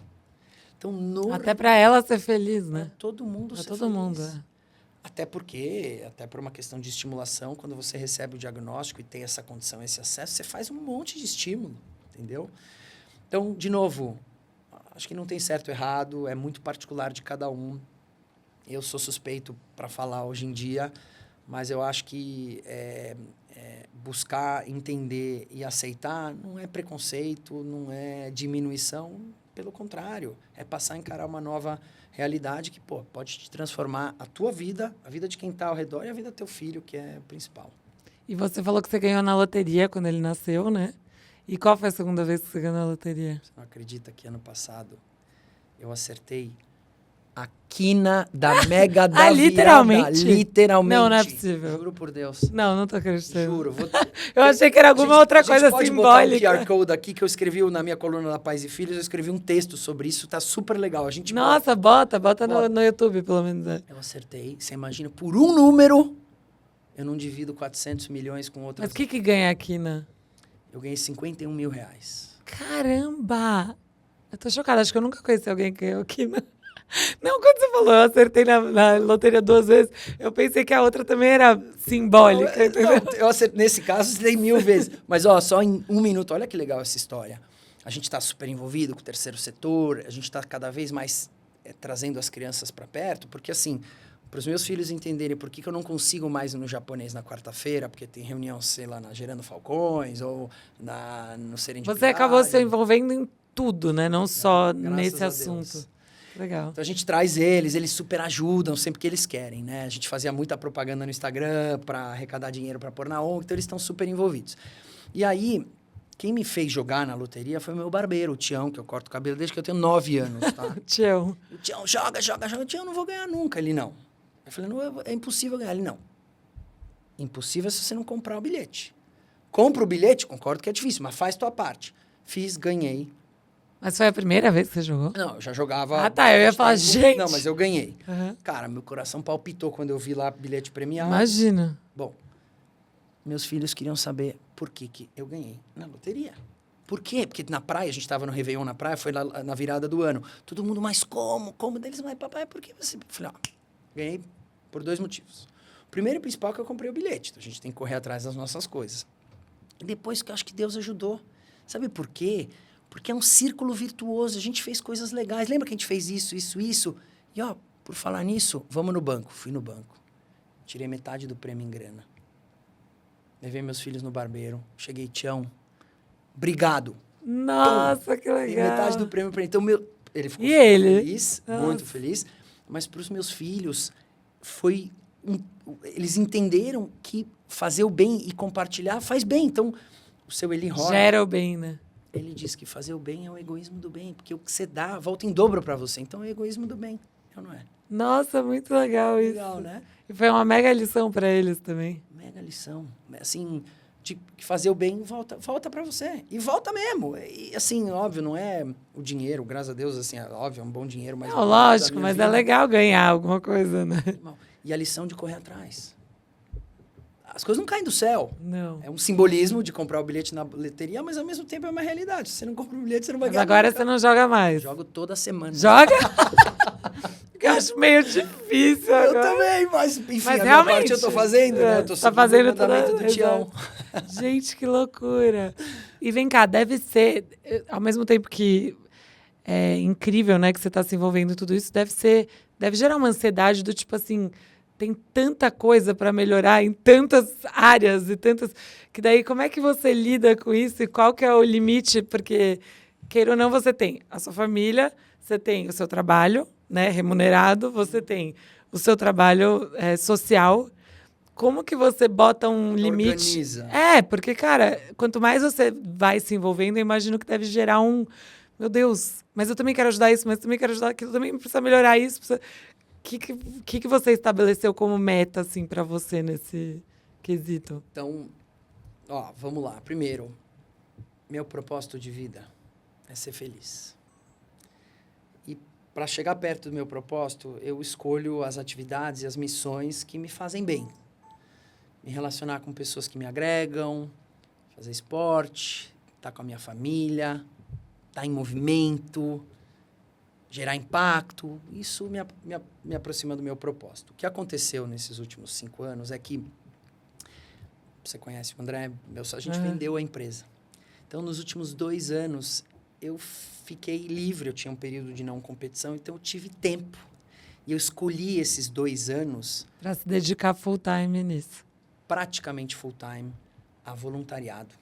Então, até para ela ser feliz, né? Pra todo mundo ser todo feliz. mundo, é. Até por uma questão de estimulação, quando você recebe o diagnóstico e tem essa condição, esse acesso, você faz um monte de estímulo, entendeu? Então, de novo, acho que não tem certo ou errado, é muito particular de cada um. Eu sou suspeito para falar hoje em dia, mas eu acho que buscar entender e aceitar não é preconceito, não é diminuição, pelo contrário, é passar a encarar uma nova realidade que pode te transformar a tua vida, a vida de quem está ao redor e a vida do teu filho, que é o principal. E você falou que você ganhou na loteria quando ele nasceu, né? E qual foi a segunda vez que você ganhou na loteria? Você não acredita que ano passado eu acertei a quina da Mega da literalmente? Virada. Literalmente. Não é possível. Juro por Deus. Não tô acreditando. Juro. Eu achei que era alguma outra coisa a gente simbólica. pode botar um QR Code aqui que eu escrevi na minha coluna da Pais e Filhos, eu escrevi um texto sobre isso, tá super legal. A gente Nossa, bota no YouTube, pelo menos. Eu acertei. Você imagina, por um número, eu não divido 400 milhões com outras. Mas o que ganha aqui, né? Eu ganhei 51 mil reais. Caramba! Eu tô chocada, acho que eu nunca conheci alguém que ganhou aqui, né? Não, quando você falou, eu acertei na loteria 2 vezes, eu pensei que a outra também era simbólica, entendeu? Eu acertei, nesse caso, acertei 1000 vezes. Mas, só em 1 minuto, olha que legal essa história. A gente está super envolvido com o terceiro setor, a gente está cada vez mais trazendo as crianças para perto, porque, assim, para os meus filhos entenderem por que eu não consigo mais ir no japonês na quarta-feira, porque tem reunião, sei lá, na Gerando Falcões ou no Serendipidade. Você acabou se envolvendo em tudo, né? Não só nesse a assunto. Deus. Legal. Então a gente traz eles super ajudam sempre que eles querem, né? A gente fazia muita propaganda no Instagram para arrecadar dinheiro para pôr na ONG, então eles estão super envolvidos. E aí, quem me fez jogar na loteria foi o meu barbeiro, o Tião, que eu corto o cabelo desde que eu tenho 9 anos, tá? Tião. O Tião, joga. O Tião, não vou ganhar nunca. Ele, não. Eu falei, não, é impossível ganhar. Ele, não. Impossível se você não comprar o bilhete. Compra o bilhete, concordo que é difícil, mas faz tua parte. Fiz, ganhei. Mas foi a primeira vez que você jogou? Não, eu já jogava... Ah, tá, eu ia falar, gente... Não, mas eu ganhei. Uhum. Cara, meu coração palpitou quando eu vi lá bilhete premiado. Imagina. Bom, meus filhos queriam saber por que eu ganhei na loteria. Por quê? Porque na praia, a gente estava no Réveillon na praia, foi lá na virada do ano. Todo mundo, mas como? Como deles? Mas papai, por que você... Eu falei, ganhei por 2 motivos. O primeiro e principal é que eu comprei o bilhete. Então a gente tem que correr atrás das nossas coisas. E depois que eu acho que Deus ajudou. Sabe por quê? Porque é um círculo virtuoso. A gente fez coisas legais. Lembra que a gente fez isso? E, ó, por falar nisso, vamos no banco. Fui no banco. Tirei metade do prêmio em grana. Levei meus filhos no barbeiro. Cheguei, Tião. Obrigado. Nossa, que E legal. metade do prêmio para ele. Então, ele ficou E ele? feliz, Nossa. muito feliz. Mas para os meus filhos, eles entenderam que fazer o bem e compartilhar faz bem. Então, o seu Eli Horn, Gera o bem, né? ele diz que fazer o bem é o egoísmo do bem. Porque o que você dá volta em dobro para você. Então, é o egoísmo do bem. Ou não é? Nossa, muito legal isso. Legal, né? E foi uma mega lição para eles também. Mega lição. Assim, de que fazer o bem volta para você. E volta mesmo. E, assim, óbvio, não é o dinheiro, graças a Deus, assim, é óbvio, é um bom dinheiro. Mas Não, lógico, mas é legal ganhar alguma coisa, né? E a lição de correr atrás. As coisas não caem do céu. Não. É um simbolismo de comprar o bilhete na bilheteria, mas ao mesmo tempo é uma realidade. Se você não compra o bilhete, você não vai Mas ganhar agora nunca. você não joga mais. Eu jogo toda semana. Joga? Eu acho meio difícil Eu agora. também, mas enfim, Mas a minha realmente, parte eu tô fazendo, né? Eu tô tá fazendo seguindo o mandamento toda- do Tião. Gente, que loucura. E vem cá, deve ser, ao mesmo tempo que é incrível, né, que você está se envolvendo em tudo isso, deve gerar uma ansiedade do tipo assim, tem tanta coisa para melhorar em tantas áreas e tantas, que daí como é que você lida com isso e qual que é o limite? Porque, queira ou não, você tem a sua família, você tem o seu trabalho, né, remunerado, você tem o seu trabalho social. Como que você bota um limite? Organiza. Porque, cara, quanto mais você vai se envolvendo, eu imagino que deve gerar um... Meu Deus, mas eu também quero ajudar isso, mas eu também quero ajudar aquilo, também precisa melhorar isso. O que você estabeleceu como meta, assim, para você nesse quesito? Então, ó, vamos lá. Primeiro, meu propósito de vida é ser feliz. E para chegar perto do meu propósito, eu escolho as atividades e as missões que me fazem bem. Me relacionar com pessoas que me agregam, fazer esporte, estar com a minha família, estar em movimento, gerar impacto. Isso me aproxima do meu propósito. O que aconteceu nesses últimos 5 anos é que, você conhece o André, a gente vendeu a empresa. Então, nos últimos 2 anos, eu fiquei livre, eu tinha um período de não competição, então eu tive tempo. E eu escolhi esses 2 anos... Para se dedicar full time nisso. praticamente full-time a voluntariado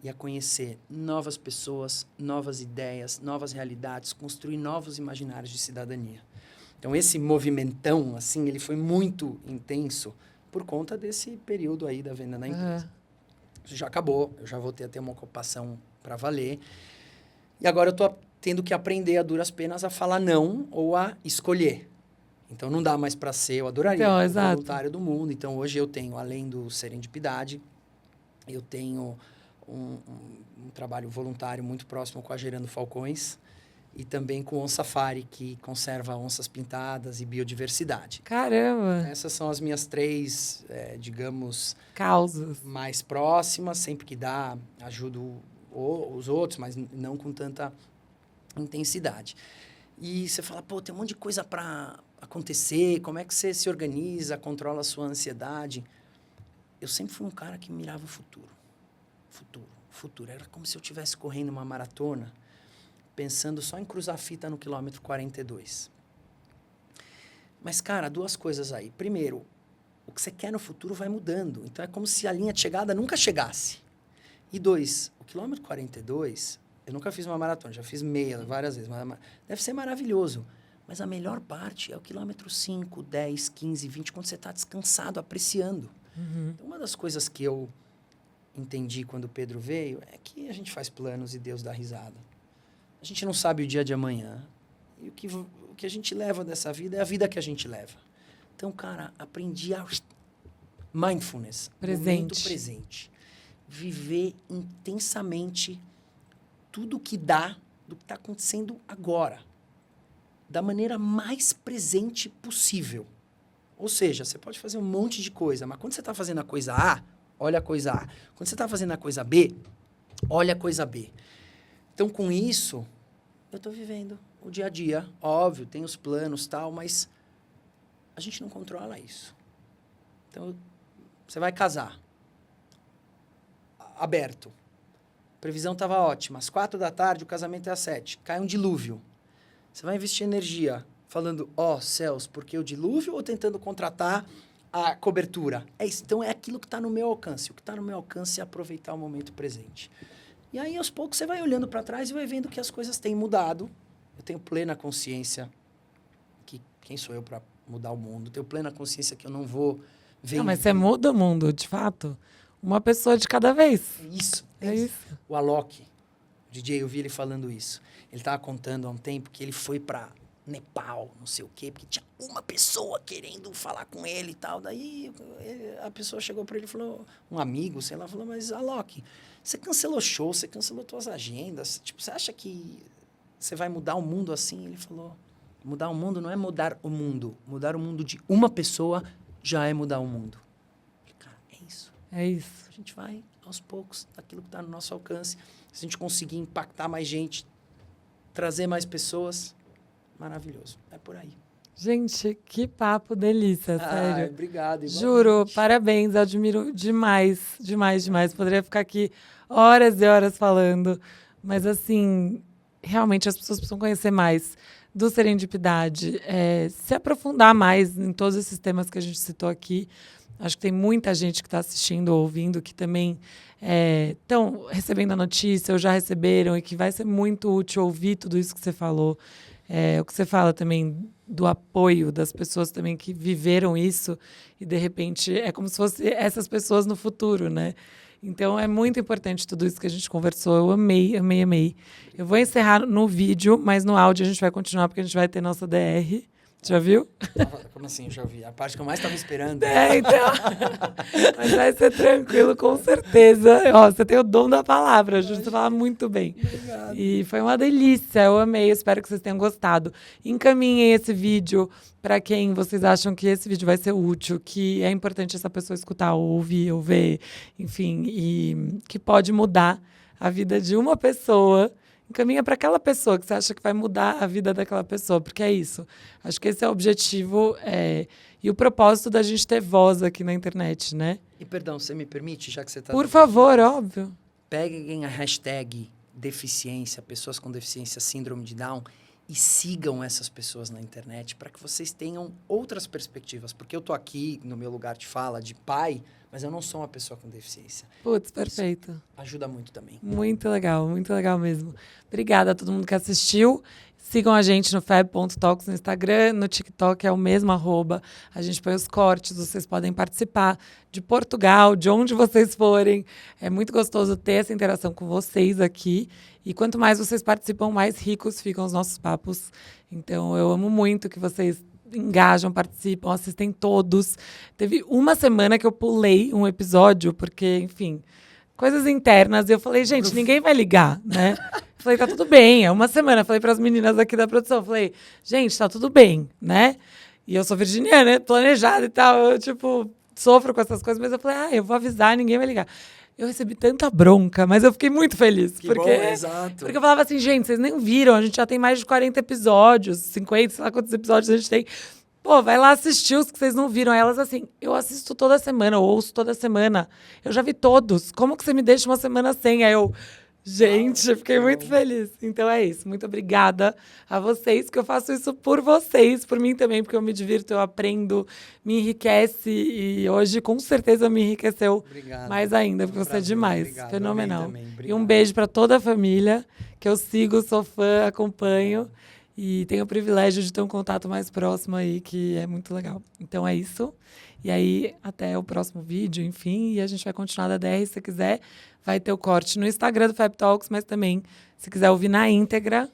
e a conhecer novas pessoas, novas ideias, novas realidades, construir novos imaginários de cidadania. Então, esse movimentão, assim, ele foi muito intenso por conta desse período aí da venda da empresa. Isso já acabou, eu já voltei a ter uma ocupação para valer. E agora eu estou tendo que aprender a duras penas a falar não ou a escolher. Então, não dá mais para ser, eu adoraria, Então, o exato. voluntário do mundo. Então, hoje eu tenho, além do Serendipidade, eu tenho um trabalho voluntário muito próximo com a Gerando Falcões e também com o Safari, que conserva onças pintadas e biodiversidade. Caramba! Essas são as minhas 3, digamos, Causas. mais próximas. Sempre que dá, ajudo os outros, mas não com tanta intensidade. E você fala, pô, tem um monte de coisa para acontecer, como é que você se organiza, controla a sua ansiedade? Eu sempre fui um cara que mirava o futuro. Futuro. Era como se eu estivesse correndo uma maratona, pensando só em cruzar a fita no quilômetro 42. Mas, cara, 2 coisas aí. Primeiro, o que você quer no futuro vai mudando. Então, é como se a linha de chegada nunca chegasse. E 2, o quilômetro 42, eu nunca fiz uma maratona, já fiz meia várias vezes, mas deve ser maravilhoso. Mas a melhor parte é o quilômetro 5, 10, 15, 20, quando você está descansado, apreciando. Então, uma das coisas que eu entendi quando o Pedro veio é que a gente faz planos e Deus dá risada. A gente não sabe o dia de amanhã. E o que a gente leva dessa vida é a vida que a gente leva. Então, cara, aprendi a mindfulness. Momento presente. Viver intensamente tudo que dá do que está acontecendo agora. Da maneira mais presente possível. Ou seja, você pode fazer um monte de coisa, mas quando você está fazendo a coisa A, olha a coisa A. Quando você está fazendo a coisa B, olha a coisa B. Então, com isso, eu estou vivendo o dia a dia. Óbvio, tem os planos e tal, mas a gente não controla isso. Então, você vai casar. aberto. A previsão estava ótima. Às 4 da tarde, o casamento é às 7. Cai um dilúvio. Você vai investir energia falando, céus, porque o dilúvio, ou tentando contratar a cobertura? É isso. Então, é aquilo que está no meu alcance. O que está no meu alcance é aproveitar o momento presente. E aí, aos poucos, você vai olhando para trás e vai vendo que as coisas têm mudado. Eu tenho plena consciência que quem sou eu para mudar o mundo? Tenho plena consciência que eu não vou ver... Não, mas você muda o mundo, de fato. Uma pessoa de cada vez. Isso. É isso. O Alok, o DJ, eu vi ele falando isso. Ele estava contando há um tempo que ele foi para Nepal, não sei o quê, porque tinha uma pessoa querendo falar com ele e tal. Daí a pessoa chegou para ele e falou, um amigo, sei lá, falou, mas Alok, você cancelou show, você cancelou suas agendas. Tipo, você acha que você vai mudar o mundo assim? Ele falou, mudar o mundo não é mudar o mundo. Mudar o mundo de uma pessoa já é mudar o mundo. Eu falei, cara, é isso. É isso. A gente vai, aos poucos, daquilo que está no nosso alcance. Se a gente conseguir impactar mais gente, trazer mais pessoas, maravilhoso. É por aí. Gente, que papo delícia, sério. Obrigado. Juro, igualmente. parabéns, admiro demais, demais, demais. Poderia ficar aqui horas e horas falando, mas assim, realmente as pessoas precisam conhecer mais do Serendipidade, se aprofundar mais em todos esses temas que a gente citou aqui. Acho que tem muita gente que está assistindo ou ouvindo que também estão recebendo a notícia ou já receberam e que vai ser muito útil ouvir tudo isso que você falou. O que você fala também do apoio das pessoas também que viveram isso e, de repente, é como se fosse essas pessoas no futuro, né? Então, é muito importante tudo isso que a gente conversou. Eu amei, amei, amei. Eu vou encerrar no vídeo, mas no áudio a gente vai continuar, porque a gente vai ter nossa DR. Já viu? Como assim? Já vi. A parte que eu mais estava esperando. Então. Mas vai ser tranquilo, com certeza. Você tem o dom da palavra, Ju. Você fala muito bem. Obrigado. E foi uma delícia. Eu amei. Espero que vocês tenham gostado. Encaminhem esse vídeo para quem vocês acham que esse vídeo vai ser útil, que é importante essa pessoa escutar, ou ouvir, ou ver, enfim, e que pode mudar a vida de uma pessoa. Encaminha para aquela pessoa que você acha que vai mudar a vida daquela pessoa, porque é isso. Acho que esse é o objetivo e o propósito da gente ter voz aqui na internet, né? E, perdão, você me permite, já que você está... Por favor, óbvio. Peguem a hashtag deficiência, pessoas com deficiência, síndrome de Down, e sigam essas pessoas na internet para que vocês tenham outras perspectivas. Porque eu tô aqui, no meu lugar de fala, de pai, mas eu não sou uma pessoa com deficiência. Putz, perfeito. Isso ajuda muito também. Muito legal mesmo. Obrigada a todo mundo que assistiu. Sigam a gente no fab.talks no Instagram, no TikTok é o mesmo @. A gente põe os cortes, vocês podem participar de Portugal, de onde vocês forem. É muito gostoso ter essa interação com vocês aqui. E quanto mais vocês participam, mais ricos ficam os nossos papos. Então, eu amo muito que vocês engajam, participam, assistem todos. Teve uma semana que eu pulei um episódio, porque, enfim, coisas internas. E eu falei, gente, ninguém vai ligar, né? Falei, tá tudo bem, é uma semana. Falei para as meninas aqui da produção, falei, gente, tá tudo bem, né? E eu sou virginiana, né? Planejada e tal. Eu, sofro com essas coisas, mas eu falei, eu vou avisar, ninguém vai ligar. Eu recebi tanta bronca, mas eu fiquei muito feliz. Que porque, bom, exato. Porque eu falava assim, gente, vocês nem viram, a gente já tem mais de 40 episódios, 50, sei lá quantos episódios a gente tem. Pô, vai lá assistir os que vocês não viram. Aí elas assim, eu assisto toda semana, eu ouço toda semana. Eu já vi todos. Como que você me deixa uma semana sem? Aí eu, gente, fiquei muito feliz. Então é isso. Muito obrigada a vocês, que eu faço isso por vocês, por mim também, porque eu me divirto, eu aprendo, me enriquece. E hoje, com certeza, me enriqueceu mais ainda, porque você é demais. Obrigado. Fenomenal. Também. E um beijo para toda a família, que eu sigo, sou fã, acompanho. E tenho o privilégio de ter um contato mais próximo aí, que é muito legal. Então é isso. E aí, até o próximo vídeo, enfim. E a gente vai continuar da DR, se você quiser. Vai ter o corte no Instagram do Fab Talks, mas também, se quiser ouvir na íntegra,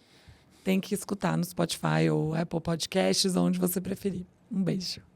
tem que escutar no Spotify ou Apple Podcasts, onde você preferir. Um beijo.